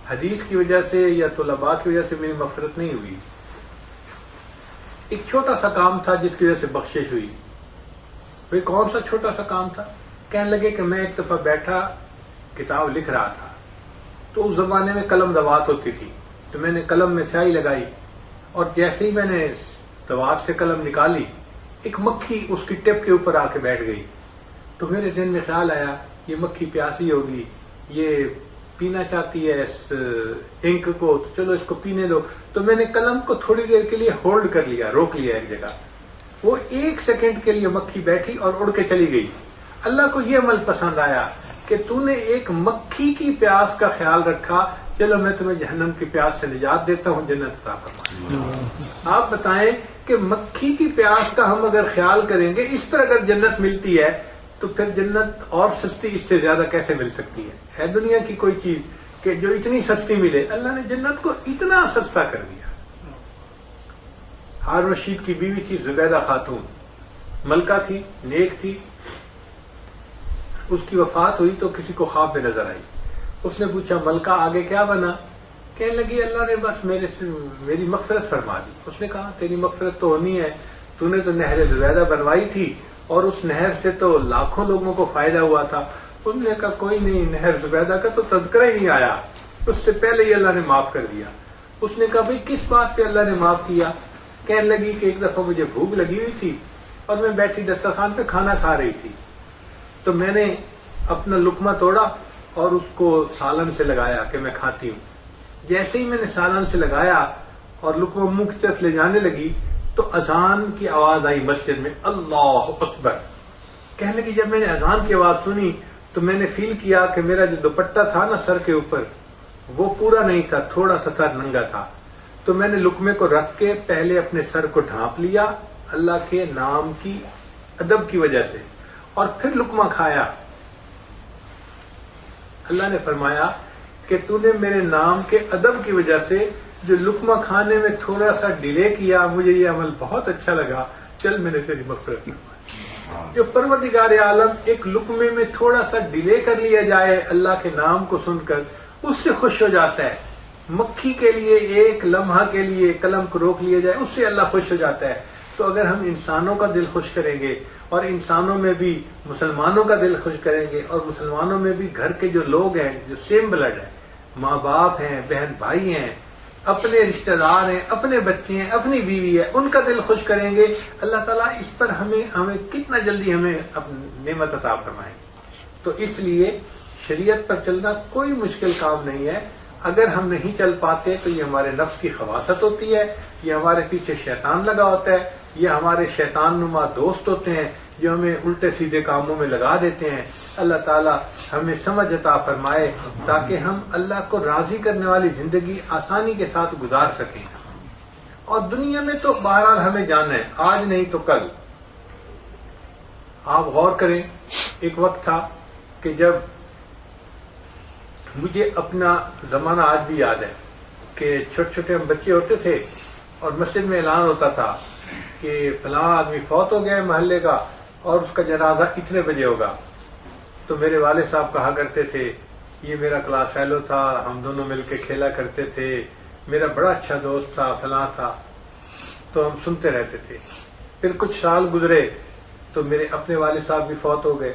حدیث کی وجہ سے یا طلباء کی وجہ سے میری مغفرت نہیں ہوئی. ایک چھوٹا سا کام تھا جس کی وجہ سے بخشش ہوئی. بھئی کون سا چھوٹا سا کام تھا؟ کہنے لگے کہ میں ایک دفعہ بیٹھا کتاب لکھ رہا تھا، تو اس زمانے میں قلم دوات ہوتی تھی، تو میں نے قلم میں سیاہی لگائی، اور جیسے ہی میں نے دوات سے قلم نکالی، ایک مکھی اس کی ٹپ کے اوپر آ کے بیٹھ گئی. تو میرے ذہن میں خیال آیا یہ مکھی پیاسی ہوگی، یہ پینا چاہتی ہے اس انک کو، تو چلو اس کو پینے دو. تو میں نے قلم کو تھوڑی دیر کے لیے ہولڈ کر لیا، روک لیا ایک جگہ. وہ 1 سیکنڈ کے لیے مکھی بیٹھی اور اڑ کے چلی گئی. اللہ کو یہ عمل پسند آیا کہ تو نے ایک مکھی کی پیاس کا خیال رکھا، چلو میں تمہیں جہنم کی پیاس سے نجات دیتا ہوں، جنت عطا فرما. آپ بتائیں کہ مکھی کی پیاس کا ہم اگر خیال کریں گے، اس پر اگر جنت ملتی ہے تو پھر جنت اور سستی اس سے زیادہ کیسے مل سکتی ہے؟ ہے دنیا کی کوئی چیز کہ جو اتنی سستی ملے؟ اللہ نے جنت کو اتنا سستا کر دیا. ہارون رشید کی بیوی تھی زبیدہ خاتون، ملکہ تھی، نیک تھی. اس کی وفات ہوئی تو کسی کو خواب میں نظر آئی. اس نے پوچھا ملکہ آگے کیا بنا؟ کہنے لگی اللہ نے بس میری مغفرت فرما دی. اس نے کہا تیری مغفرت تو ہونی ہے، تو نے تو نہر زبیدہ بنوائی تھی اور اس نہر سے تو لاکھوں لوگوں کو فائدہ ہوا تھا. اس نے کہا کوئی نہیں، نہر زبیدہ کا تو تذکرہ ہی نہیں آیا، اس سے پہلے ہی اللہ نے معاف کر دیا. اس نے کہا بھئی کس بات پہ اللہ نے معاف کیا؟ کہنے لگی کہ ایک دفعہ مجھے بھوک لگی ہوئی تھی اور میں بیٹھی دسترخوان پہ کھانا کھا رہی تھی، تو میں نے اپنا لقمہ توڑا اور اس کو سالن سے لگایا کہ میں کھاتی ہوں. جیسے ہی میں نے سالن سے لگایا اور لقمہ منہ کی طرف لے جانے لگی تو اذان کی آواز آئی مسجد میں، اللہ اکبر. کہنے لگی جب میں نے اذان کی آواز سنی تو میں نے فیل کیا کہ میرا جو دوپٹہ تھا نا سر کے اوپر وہ پورا نہیں تھا، تھوڑا سا سر ننگا تھا. تو میں نے لقمے کو رکھ کے پہلے اپنے سر کو ڈھانپ لیا اللہ کے نام کی ادب کی وجہ سے، اور پھر لقمہ کھایا. اللہ نے فرمایا کہ تو نے میرے نام کے ادب کی وجہ سے جو لقمہ کھانے میں تھوڑا سا ڈیلے کیا، مجھے یہ عمل بہت اچھا لگا، چل میں نے تیری مغفرت فرمائی. جو پروردگار عالم ایک لقمے میں تھوڑا سا ڈیلے کر لیا جائے اللہ کے نام کو سن کر، اس سے خوش ہو جاتا ہے. مکھی کے لیے ایک لمحہ کے لیے قلم کو روک لیا جائے، اس سے اللہ خوش ہو جاتا ہے. تو اگر ہم انسانوں کا دل خوش کریں گے اور انسانوں میں بھی مسلمانوں کا دل خوش کریں گے، اور مسلمانوں میں بھی گھر کے جو لوگ ہیں جو سیم بلڈ ہیں، ماں باپ ہیں، بہن بھائی ہیں، اپنے رشتہ دار ہیں، اپنے بچے ہیں، اپنی بیوی ہے، ان کا دل خوش کریں گے، اللہ تعالیٰ اس پر ہمیں کتنا جلدی ہمیں نعمت عطا فرمائیں. تو اس لیے شریعت پر چلنا کوئی مشکل کام نہیں ہے. اگر ہم نہیں چل پاتے تو یہ ہمارے نفس کی خواصت ہوتی ہے، یہ ہمارے پیچھے شیطان لگا ہوتا ہے، یہ ہمارے شیطان نما دوست ہوتے ہیں جو ہمیں الٹے سیدھے کاموں میں لگا دیتے ہیں. اللہ تعالیٰ ہمیں سمجھ عطا فرمائے تاکہ ہم اللہ کو راضی کرنے والی زندگی آسانی کے ساتھ گزار سکیں. اور دنیا میں تو بہرحال ہمیں جانا ہے، آج نہیں تو کل. آپ غور کریں، ایک وقت تھا کہ جب مجھے اپنا زمانہ آج بھی یاد ہے کہ چھوٹے چھوٹے ہم بچے ہوتے تھے اور مسجد میں اعلان ہوتا تھا کہ فلاں آدمی فوت ہو گیا ہے محلے کا اور اس کا جنازہ اتنے بجے ہوگا. تو میرے والد صاحب کہا کرتے تھے، یہ میرا کلاس فیلو تھا، ہم دونوں مل کے کھیلا کرتے تھے، میرا بڑا اچھا دوست تھا، فلاں تھا. تو ہم سنتے رہتے تھے. پھر کچھ سال گزرے تو میرے اپنے والد صاحب بھی فوت ہو گئے.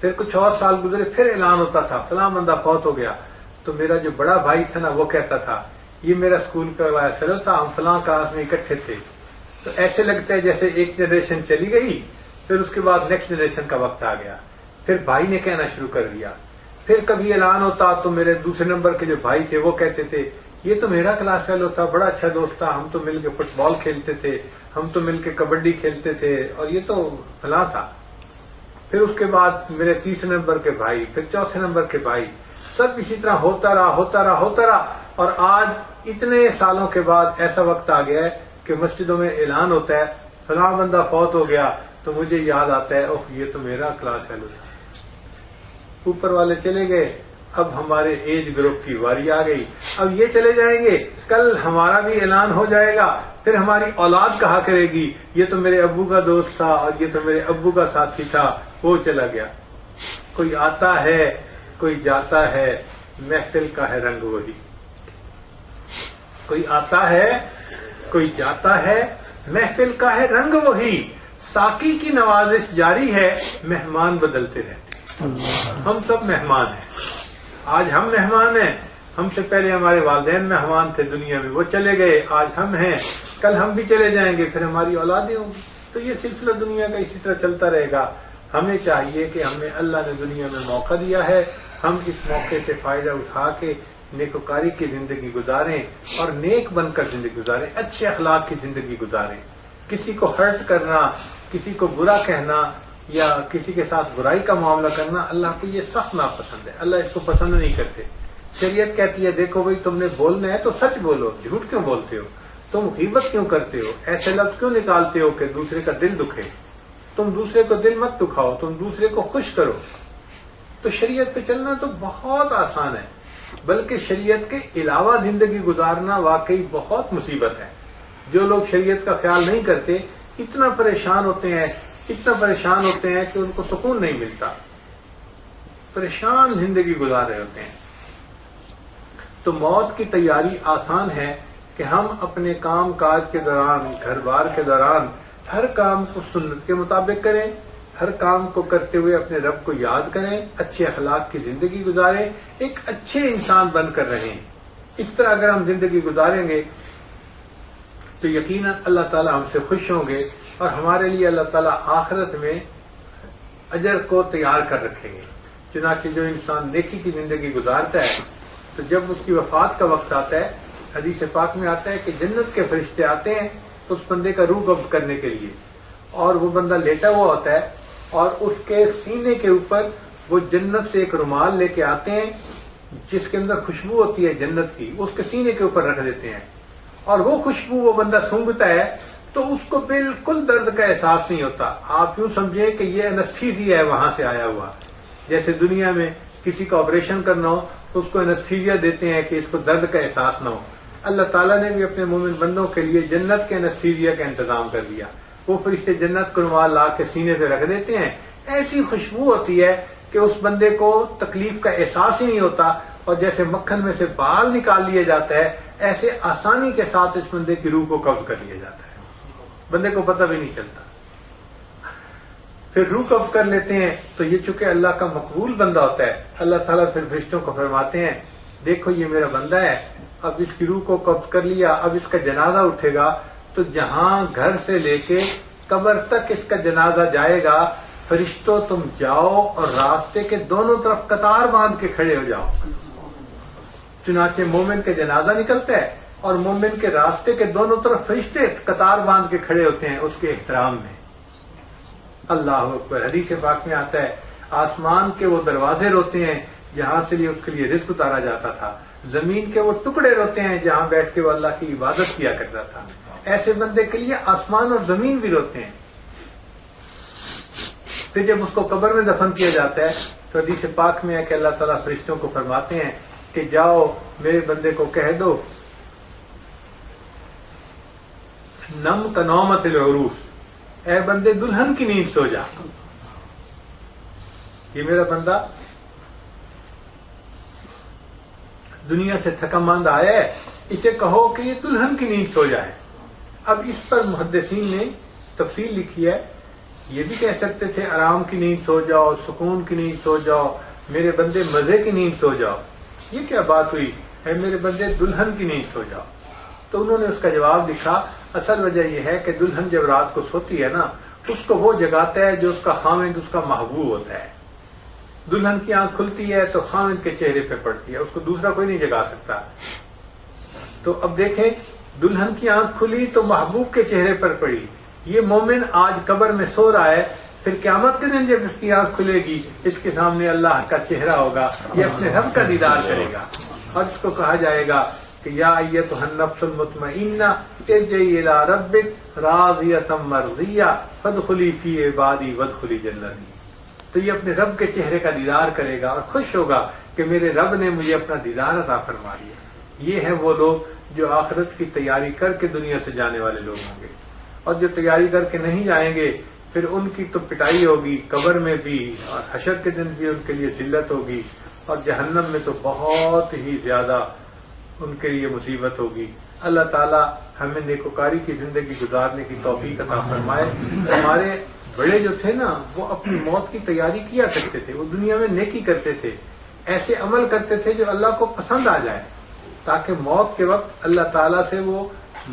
پھر کچھ اور سال گزرے، پھر اعلان ہوتا تھا فلاں بندہ فوت ہو گیا. تو میرا جو بڑا بھائی تھا نا وہ کہتا تھا، یہ میرا اسکول کا کلاس فیلو تھا، ہم فلاں کلاس میں اکٹھے تھے. تو ایسے لگتا ہے جیسے ایک جنریشن چلی گئی، پھر اس کے بعد نیکسٹ جنریشن کا وقت آ گیا. پھر بھائی نے کہنا شروع کر دیا. پھر کبھی اعلان ہوتا تو میرے دوسرے نمبر کے جو بھائی تھے وہ کہتے تھے، یہ تو میرا کلاس فیلو تھا، بڑا اچھا دوست تھا، ہم تو مل کے فٹ بال کھیلتے تھے، ہم تو مل کے کبڈی کھیلتے تھے، اور یہ تو فلاں تھا. پھر اس کے بعد میرے تیسرے نمبر کے بھائی، پھر چوتھے نمبر کے بھائی، سب اسی طرح ہوتا رہا. اور آج اتنے سالوں کے بعد ایسا وقت آ گیا ہے کہ مسجدوں میں اعلان ہوتا ہے فلاں بندہ فوت ہو گیا تو مجھے یاد آتا ہے، اوہ یہ تو میرا کلاس فیلو تھا. اوپر والے چلے گئے، اب ہمارے ایج گروپ کی واری آ گئی. اب یہ چلے جائیں گے، کل ہمارا بھی اعلان ہو جائے گا. پھر ہماری اولاد کہا کرے گی، یہ تو میرے ابو کا دوست تھا اور یہ تو میرے ابو کا ساتھی تھا، وہ چلا گیا. کوئی آتا ہے کوئی جاتا ہے، محفل کا ہے رنگ وہی. کوئی آتا ہے کوئی جاتا ہے، محفل کا ہے رنگ وہی. ساقی کی نوازش جاری ہے، مہمان بدلتے رہتے. ہم سب مہمان ہیں. آج ہم مہمان ہیں. ہم سے پہلے ہمارے والدین مہمان تھے دنیا میں، وہ چلے گئے، آج ہم ہیں، کل ہم بھی چلے جائیں گے، پھر ہماری اولادیں ہوں گی. تو یہ سلسلہ دنیا کا اسی طرح چلتا رہے گا. ہمیں چاہیے کہ ہمیں اللہ نے دنیا میں موقع دیا ہے، ہم اس موقع سے فائدہ اٹھا کے نیکوکاری کی زندگی گزاریں اور نیک بن کر زندگی گزاریں، اچھے اخلاق کی زندگی گزاریں. کسی کو ہرٹ کرنا، کسی کو برا کہنا یا کسی کے ساتھ برائی کا معاملہ کرنا اللہ کو یہ سخت ناپسند ہے. اللہ اس کو پسند نہیں کرتے. شریعت کہتی ہے دیکھو بھائی تم نے بولنا ہے تو سچ بولو، جھوٹ کیوں بولتے ہو، تم غیبت کیوں کرتے ہو، ایسے لفظ کیوں نکالتے ہو کہ دوسرے کا دل دکھے. تم دوسرے کو دل مت دکھاؤ، تم دوسرے کو خوش کرو. تو شریعت پہ چلنا تو بہت آسان ہے، بلکہ شریعت کے علاوہ زندگی گزارنا واقعی بہت مصیبت ہے. جو لوگ شریعت کا خیال نہیں کرتے اتنا پریشان ہوتے ہیں کہ ان کو سکون نہیں ملتا، پریشان زندگی گزار رہے ہوتے ہیں. تو موت کی تیاری آسان ہے کہ ہم اپنے کام کاج کے دوران، گھر بار کے دوران ہر کام کو سنت کے مطابق کریں، ہر کام کو کرتے ہوئے اپنے رب کو یاد کریں، اچھے اخلاق کی زندگی گزاریں، ایک اچھے انسان بن کر رہیں. اس طرح اگر ہم زندگی گزاریں گے تو یقیناً اللہ تعالی ہم سے خوش ہوں گے اور ہمارے لیے اللہ تعالیٰ آخرت میں اجر کو تیار کر رکھیں گے. چنانچہ جو انسان نیکی کی زندگی گزارتا ہے تو جب اس کی وفات کا وقت آتا ہے، حدیث پاک میں آتا ہے کہ جنت کے فرشتے آتے ہیں اس بندے کا روح قبض کرنے کے لیے، اور وہ بندہ لیٹا ہوا ہوتا ہے اور اس کے سینے کے اوپر وہ جنت سے ایک رومال لے کے آتے ہیں جس کے اندر خوشبو ہوتی ہے جنت کی، اس کے سینے کے اوپر رکھ دیتے ہیں اور وہ خوشبو وہ بندہ سونگھتا ہے تو اس کو بالکل درد کا احساس نہیں ہوتا. آپ یوں سمجھے کہ یہ انستھیزیا ہے وہاں سے آیا ہوا. جیسے دنیا میں کسی کا آپریشن کرنا ہو تو اس کو انستھیزیا دیتے ہیں کہ اس کو درد کا احساس نہ ہو. اللہ تعالیٰ نے بھی اپنے مومن بندوں کے لیے جنت کے انستھیزیا کا انتظام کر دیا. وہ فرشتے جنت کو رومال لا کے سینے پہ رکھ دیتے ہیں. ایسی خوشبو ہوتی ہے کہ اس بندے کو تکلیف کا احساس ہی نہیں ہوتا، اور جیسے مکھن میں سے بال نکال لیا جاتا ہے ایسے آسانی کے ساتھ اس بندے کی روح کو قبض کر لیا جاتا ہے، بندے کو پتہ بھی نہیں چلتا. پھر روح قبض کر لیتے ہیں تو یہ چونکہ اللہ کا مقبول بندہ ہوتا ہے، اللہ تعالیٰ پھر فرشتوں کو فرماتے ہیں دیکھو یہ میرا بندہ ہے، اب اس کی روح کو قبض کر لیا، اب اس کا جنازہ اٹھے گا تو جہاں گھر سے لے کے قبر تک اس کا جنازہ جائے گا، فرشتوں تم جاؤ اور راستے کے دونوں طرف قطار باندھ کے کھڑے ہو جاؤ. چنانچہ مومن کے جنازہ نکلتا ہے اور مومن کے راستے کے دونوں طرف فرشتے قطار باندھ کے کھڑے ہوتے ہیں اس کے احترام میں. اللہ اکبر. حدیث پاک میں آتا ہے آسمان کے وہ دروازے روتے ہیں جہاں سے اس کے لیے رزق اتارا جاتا تھا. زمین کے وہ ٹکڑے روتے ہیں جہاں بیٹھ کے وہ اللہ کی عبادت کیا کرتا تھا، ایسے بندے کے لیے آسمان اور زمین بھی روتے ہیں۔ پھر جب اس کو قبر میں دفن کیا جاتا ہے تو حدیث پاک میں ہے کہ اللہ تعالیٰ فرشتوں کو فرماتے ہیں کہ جاؤ میرے بندے کو کہہ دو نم کنومت العروس، اے بندے دلہن کی نیند سو جا۔ یہ میرا بندہ دنیا سے تھکا ماند آیا ہے، اسے کہو کہ یہ دلہن کی نیند سو جائے۔ اب اس پر محدثین نے تفصیل لکھی ہے، یہ بھی کہہ سکتے تھے آرام کی نیند سو جاؤ، سکون کی نیند سو جاؤ، میرے بندے مزے کی نیند سو جاؤ۔ یہ کیا بات ہوئی، اے میرے بندے دلہن کی نیند سو جاؤ؟ تو انہوں نے اس کا جواب لکھا، اصل وجہ یہ ہے کہ دلہن جب رات کو سوتی ہے نا، اس کو وہ جگاتا ہے جو اس کا خاوند اس کا محبوب ہوتا ہے۔ دلہن کی آنکھ کھلتی ہے تو خاوند کے چہرے پہ پڑتی ہے، اس کو دوسرا کوئی نہیں جگا سکتا۔ تو اب دیکھیں، دلہن کی آنکھ کھلی تو محبوب کے چہرے پر پڑی۔ یہ مومن آج قبر میں سو رہا ہے، پھر قیامت کے دن جب اس کی آنکھ کھلے گی اس کے سامنے اللہ کا چہرہ ہوگا، یہ اپنے رب کا دیدار کرے گا، اور اس کو کہا جائے گا کہ یا ایتھا النفس المطمئنہ ارجعی الی ربک راضیۃ مرضیہ فادخلی فی عبادی وادخلی جنتی۔ تو یہ اپنے رب کے چہرے کا دیدار کرے گا اور خوش ہوگا کہ میرے رب نے مجھے اپنا دیدار عطا فرما دیا۔ یہ ہے وہ لوگ جو آخرت کی تیاری کر کے دنیا سے جانے والے لوگ ہوں گے، اور جو تیاری کر کے نہیں جائیں گے پھر ان کی تو پٹائی ہوگی قبر میں بھی، اور حشر کے دن بھی ان کے لیے ذلت ہوگی، اور جہنم میں تو بہت ہی زیادہ ان کے لیے مصیبت ہوگی۔ اللہ تعالی ہمیں نیکوکاری کی زندگی گزارنے کی توفیق عطا فرمائے۔ ہمارے بڑے جو تھے نا، وہ اپنی موت کی تیاری کیا کرتے تھے، وہ دنیا میں نیکی کرتے تھے، ایسے عمل کرتے تھے جو اللہ کو پسند آ جائے، تاکہ موت کے وقت اللہ تعالیٰ سے وہ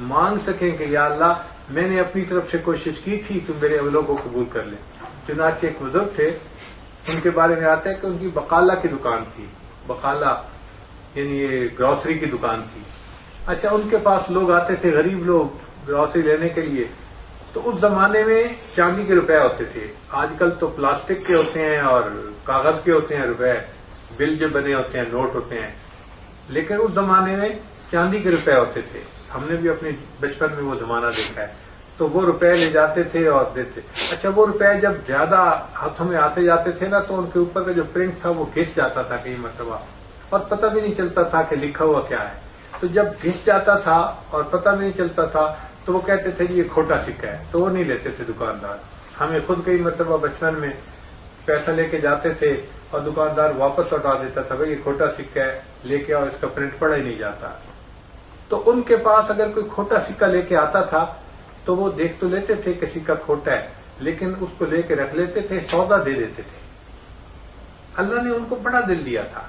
مانگ سکیں کہ یا اللہ میں نے اپنی طرف سے کوشش کی تھی، تم میرے عملوں کو قبول کر لیں۔ چنانچہ ایک بزرگ تھے، ان کے بارے میں آتا ہے کہ ان کی بقالہ کی دکان تھی، بقالہ یعنی یہ گروسری کی دکان تھی۔ اچھا، ان کے پاس لوگ آتے تھے، غریب لوگ گروسری لینے کے لیے، تو اس زمانے میں چاندی کے روپے ہوتے تھے، آج کل تو پلاسٹک کے ہوتے ہیں اور کاغذ کے ہوتے ہیں روپے، بل جو بنے ہوتے ہیں، نوٹ ہوتے ہیں، لیکن اس زمانے میں چاندی کے روپے ہوتے تھے۔ ہم نے بھی اپنے بچپن میں وہ زمانہ دیکھا ہے، تو وہ روپے لے جاتے تھے اور دیتے۔ اچھا، وہ روپے جب زیادہ ہاتھوں میں آتے جاتے تھے نا، تو ان کے اوپر کا جو پرنٹ تھا وہ گھس جاتا تھا کئی مرتبہ، اور پتہ بھی نہیں چلتا تھا کہ لکھا ہوا کیا ہے۔ تو جب گھس جاتا تھا اور پتہ بھی نہیں چلتا تھا تو وہ کہتے تھے یہ کھوٹا سکہ ہے، تو وہ نہیں لیتے تھے دکاندار۔ ہمیں خود کئی مرتبہ بچپن میں پیسہ لے کے جاتے تھے اور دکاندار واپس لوٹا دیتا تھا، بھائی یہ کھوٹا سکہ ہے، لے کے آؤ، اس کا پرنٹ پڑا ہی نہیں جاتا۔ تو ان کے پاس اگر کوئی کھوٹا سکہ لے کے آتا تھا تو وہ دیکھ تو لیتے تھے کہ سکہ کھوٹا ہے، لیکن اس کو لے کے رکھ لیتے تھے، سودا دے دیتے تھے۔ اللہ نے ان کو بڑا دل دیا تھا،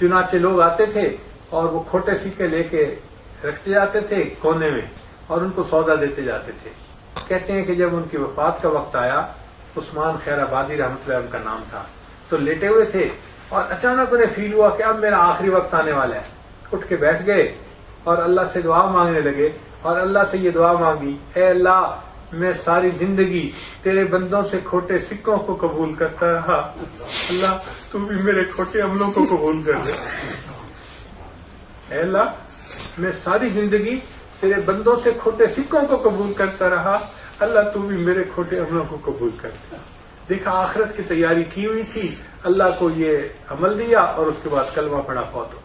چنانچہ لوگ آتے تھے اور وہ کھوٹے سکے لے کے رکھتے جاتے تھے کونے میں اور ان کو سودا دیتے جاتے تھے۔ کہتے ہیں کہ جب ان کی وفات کا وقت آیا، عثمان خیر آبادی رحمۃ اللہ ان کا نام تھا، تو لیٹے ہوئے تھے اور اچانک انہیں فیل ہوا کہ اب میرا آخری وقت آنے والا ہے۔ اٹھ کے بیٹھ گئے اور اللہ سے دعا مانگنے لگے، اور اللہ سے یہ دعا مانگی، اے اللہ میں ساری زندگی تیرے بندوں سے کھوٹے سکوں کو قبول کرتا رہا، اللہ تو بھی میرے کھوٹے عملوں کو قبول کر دے۔ اے اللہ میں ساری زندگی تیرے بندوں سے کھوٹے سکوں کو قبول کرتا رہا، اللہ تو بھی میرے کھوٹے عملوں کو قبول کر دے۔ دیکھا، آخرت کی تیاری کی ہوئی تھی، اللہ کو یہ عمل دیا اور اس کے بعد کلمہ پڑھا، فوت ہو گئے۔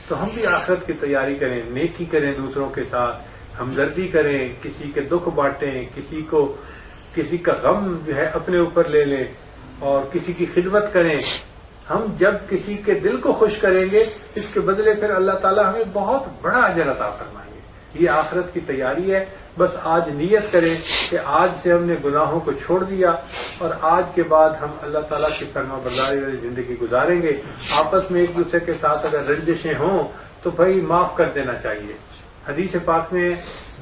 تو ہم بھی آخرت کی تیاری کریں، نیکی کریں، دوسروں کے ساتھ ہمدردی کریں، کسی کے دکھ بانٹیں، کسی کا غم جو ہے اپنے اوپر لے لیں اور کسی کی خدمت کریں۔ ہم جب کسی کے دل کو خوش کریں گے، اس کے بدلے پھر اللہ تعالیٰ ہمیں بہت بڑا اجر عطا فرمائیں گے۔ یہ آخرت کی تیاری ہے، بس آج نیت کریں کہ آج سے ہم نے گناہوں کو چھوڑ دیا اور آج کے بعد ہم اللہ تعالیٰ کی فرما برداری والی زندگی گزاریں گے۔ آپس میں ایک دوسرے کے ساتھ اگر رنجشیں ہوں تو بھائی معاف کر دینا چاہیے۔ حدیث پاک میں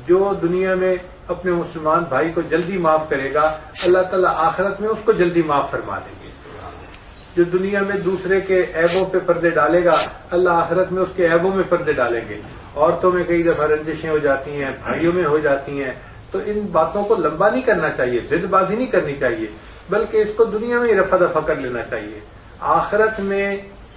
جو دنیا میں اپنے مسلمان بھائی کو جلدی معاف کرے گا، اللہ تعالیٰ آخرت میں اس کو جلدی معاف فرما دیں گے۔ جو دنیا میں دوسرے کے عیبوں پہ پردے ڈالے گا، اللہ آخرت میں اس کے عیبوں میں پردے ڈالیں گے۔ عورتوں میں کئی دفعہ رنجشیں ہو جاتی ہیں، بھائیوں میں ہو جاتی ہیں، تو ان باتوں کو لمبا نہیں کرنا چاہیے، ضد بازی نہیں کرنی چاہیے، بلکہ اس کو دنیا میں ہی رفع دفع کر لینا چاہیے۔ آخرت میں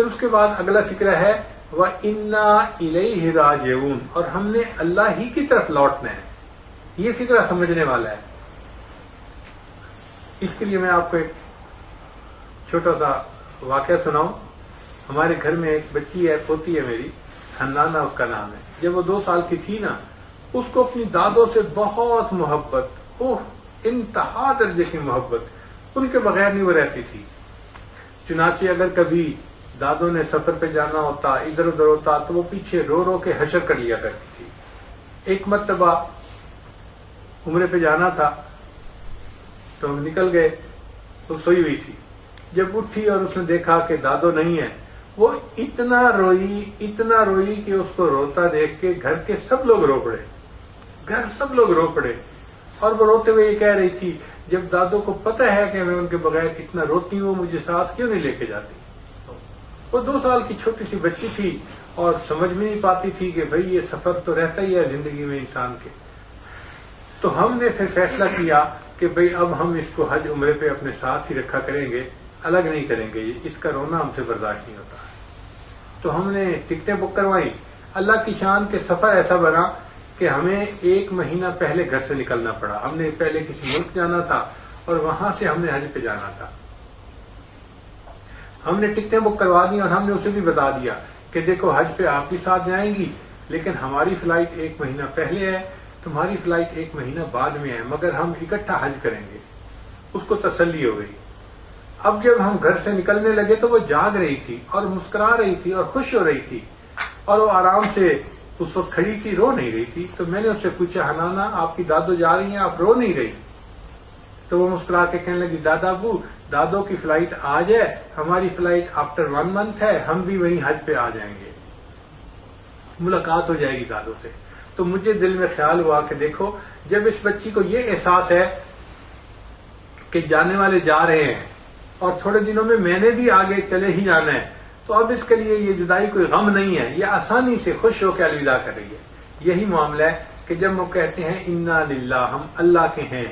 پھر اس کے بعد اگلا فکرہ ہے وَإِنَّا إِلَيْهِ رَاجِعُونَ، اور ہم نے اللہ ہی کی طرف لوٹنا ہے. یہ فکرہ سمجھنے والا ہے. اس کے لیے میں آپ کو ایک چھوٹا سا واقعہ سناؤں. ہمارے گھر میں ایک بچی ہے، پوتی ہے میری، حنانہ اس کا نام ہے. جب وہ 2 سال کی تھی نا، اس کو اپنی دادوں سے بہت محبت، انتہا درجے کی محبت، ان کے بغیر نہیں وہ رہتی تھی. چنانچہ اگر کبھی دادوں نے سفر پہ جانا ہوتا، ادھر ادھر ہوتا، تو وہ پیچھے رو رو کے حشر کر لیا کرتی تھی. ایک مرتبہ عمرے پہ جانا تھا تو ہم نکل گئے، تو سوئی ہوئی تھی. جب اٹھی اور اس نے دیکھا کہ دادو نہیں ہے، وہ اتنا روئی کہ اس کو روتا دیکھ کے گھر کے سب لوگ رو پڑے. اور وہ روتے ہوئے یہ کہہ رہی تھی، جب دادو کو پتہ ہے کہ میں ان کے بغیر اتنا روتی ہوں، مجھے ساتھ کیوں نہیں لے کے جاتی. وہ 2 سال کی چھوٹی سی بچی تھی اور سمجھ میں نہیں پاتی تھی کہ بھئی یہ سفر تو رہتا ہی ہے زندگی میں انسان کے. تو ہم نے پھر فیصلہ کیا کہ بھئی اب ہم اس کو حج عمرے پہ اپنے ساتھ ہی رکھا کریں گے، الگ نہیں کریں گے، اس کا رونا ہم سے برداشت نہیں ہوتا. تو ہم نے ٹکٹیں بک کروائیں. اللہ کی شان کے سفر ایسا بنا کہ ہمیں 1 مہینہ پہلے گھر سے نکلنا پڑا. ہم نے پہلے کسی ملک جانا تھا اور وہاں سے ہم نے حج پہ جانا تھا. ہم نے ٹکٹیں بک کروا دی اور ہم نے اسے بھی بتا دیا کہ دیکھو حج پہ آپ بھی ساتھ جائیں گی، لیکن ہماری فلائٹ 1 مہینہ پہلے ہے، تمہاری فلائٹ 1 مہینہ بعد میں ہے، مگر ہم اکٹھا حج کریں گے. اس کو تسلی ہو گئی. اب جب ہم گھر سے نکلنے لگے تو وہ جاگ رہی تھی اور مسکرا رہی تھی اور خوش ہو رہی تھی، اور وہ آرام سے اس وقت کھڑی تھی، رو نہیں رہی تھی. تو میں نے اس سے پوچھا، حنانہ آپ کی دادو جا رہی ہیں، آپ رو نہیں رہی؟ تو وہ مسکرا کے کہنے لگی، دادا ابو دادو کی فلائٹ آج ہے، ہماری فلائٹ آفٹر 1 منتھ ہے، ہم بھی وہیں حج پہ آ جائیں گے، ملاقات ہو جائے گی دادو سے. تو مجھے دل میں خیال ہوا کہ دیکھو، جب اس بچی کو یہ احساس ہے کہ جانے والے جا رہے ہیں اور تھوڑے دنوں میں نے بھی آگے چلے ہی جانا ہے، تو اب اس کے لیے یہ جدائی کوئی غم نہیں ہے، یہ آسانی سے خوش ہو کے الوداع کر رہی ہے. یہی معاملہ ہے کہ جب وہ کہتے ہیں انا للہ، ہم اللہ کے ہیں،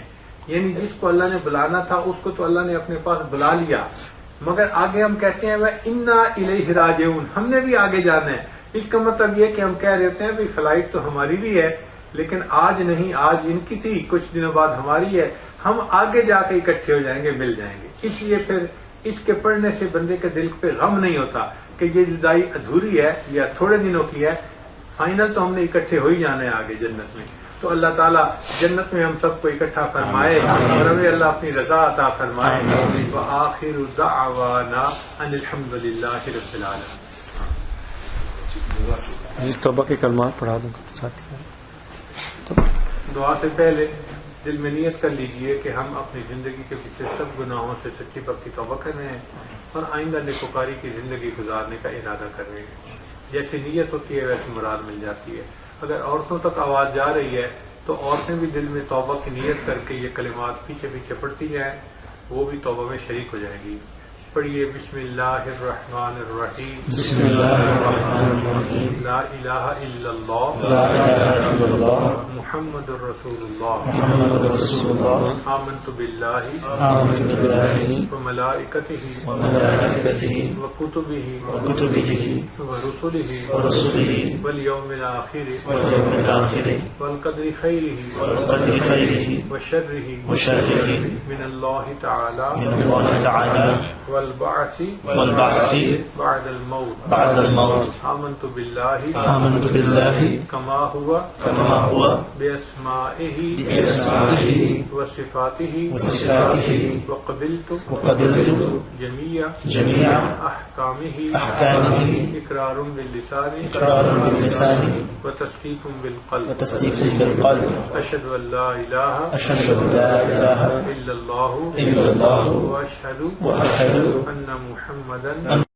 یعنی جس کو اللہ نے بلانا تھا اس کو تو اللہ نے اپنے پاس بلا لیا، مگر آگے ہم کہتے ہیں انا الیہ راجعون، ہم نے بھی آگے جانا ہے. اس کا مطلب یہ کہ ہم کہہ رہے ہوتے ہیں بھائی فلائٹ تو ہماری بھی ہے، لیکن آج نہیں، آج ان کی تھی، کچھ دنوں بعد ہماری ہے، ہم آگے جا کے اکٹھے ہو جائیں گے، مل جائیں گے. اس لیے پھر اس کے پڑھنے سے بندے کے دل پہ غم نہیں ہوتا کہ یہ جدائی ادھوری ہے یا تھوڑے دنوں کی ہے، فائنل تو ہم نے اکٹھے ہو ہی جانا ہے آگے جنت میں. تو اللہ تعالیٰ جنت میں ہم سب کو اکٹھا فرمائے اور ہمیں اللہ اپنی رضا عطا فرمائے. وآخر دعوانا ان الحمد للہ رب العالمین. توبہ کے کلمات پڑھا دوں ساتھ. دعا سے پہلے دل میں نیت کر لیجئے کہ ہم اپنی زندگی کے پیچھے سب گناہوں سے سچی پکی توبہ کر رہے ہیں اور آئندہ نیکوکاری کی زندگی گزارنے کا ارادہ کر رہے ہیں. جیسی نیت ہوتی ہے ویسی مراد مل جاتی ہے. اگر عورتوں تک آواز جا رہی ہے تو عورتیں بھی دل میں توبہ کی نیت کر کے یہ کلمات پیچھے پیچھے پڑھتی جائیں، وہ بھی توبہ میں شریک ہو جائیں گی. پڑھیے بسم اللہ الرحمن الرحیم. بسم اللہ الرحمن الرحیم. لا الہ الا اللہ، لا الہ الا اللہ، محمد الرسول اللہ. محمد رسول اللہ. آمنت باللہ آمنت باللہ وملائکتہ وملائکتہ وکتبہ وکتبہ ورسلہ ورسلہ والیوم الآخر والیوم الآخر والقدر خیرہ والقدر خیرہ وشرہ وشرہ من اللہ تعالی من اللہ تعالی والبعث والبعث بعد الموت. بعد الموت. آمنت باللہ آمنت باللہ کما ہوا کما ہوا بأسمائہ بأسمائہ وصفاتہ وصفاتہ وقبلت وقبلت جميع جميع أحكامه أحكامه إقرار باللسان إقرار باللسان وتصديق بالقلب. وتصديق بالقلب. أشهد أن لا إله أشهد أن لا إله إلا الله إلا الله وأشهد وأشهد أن محمدا أن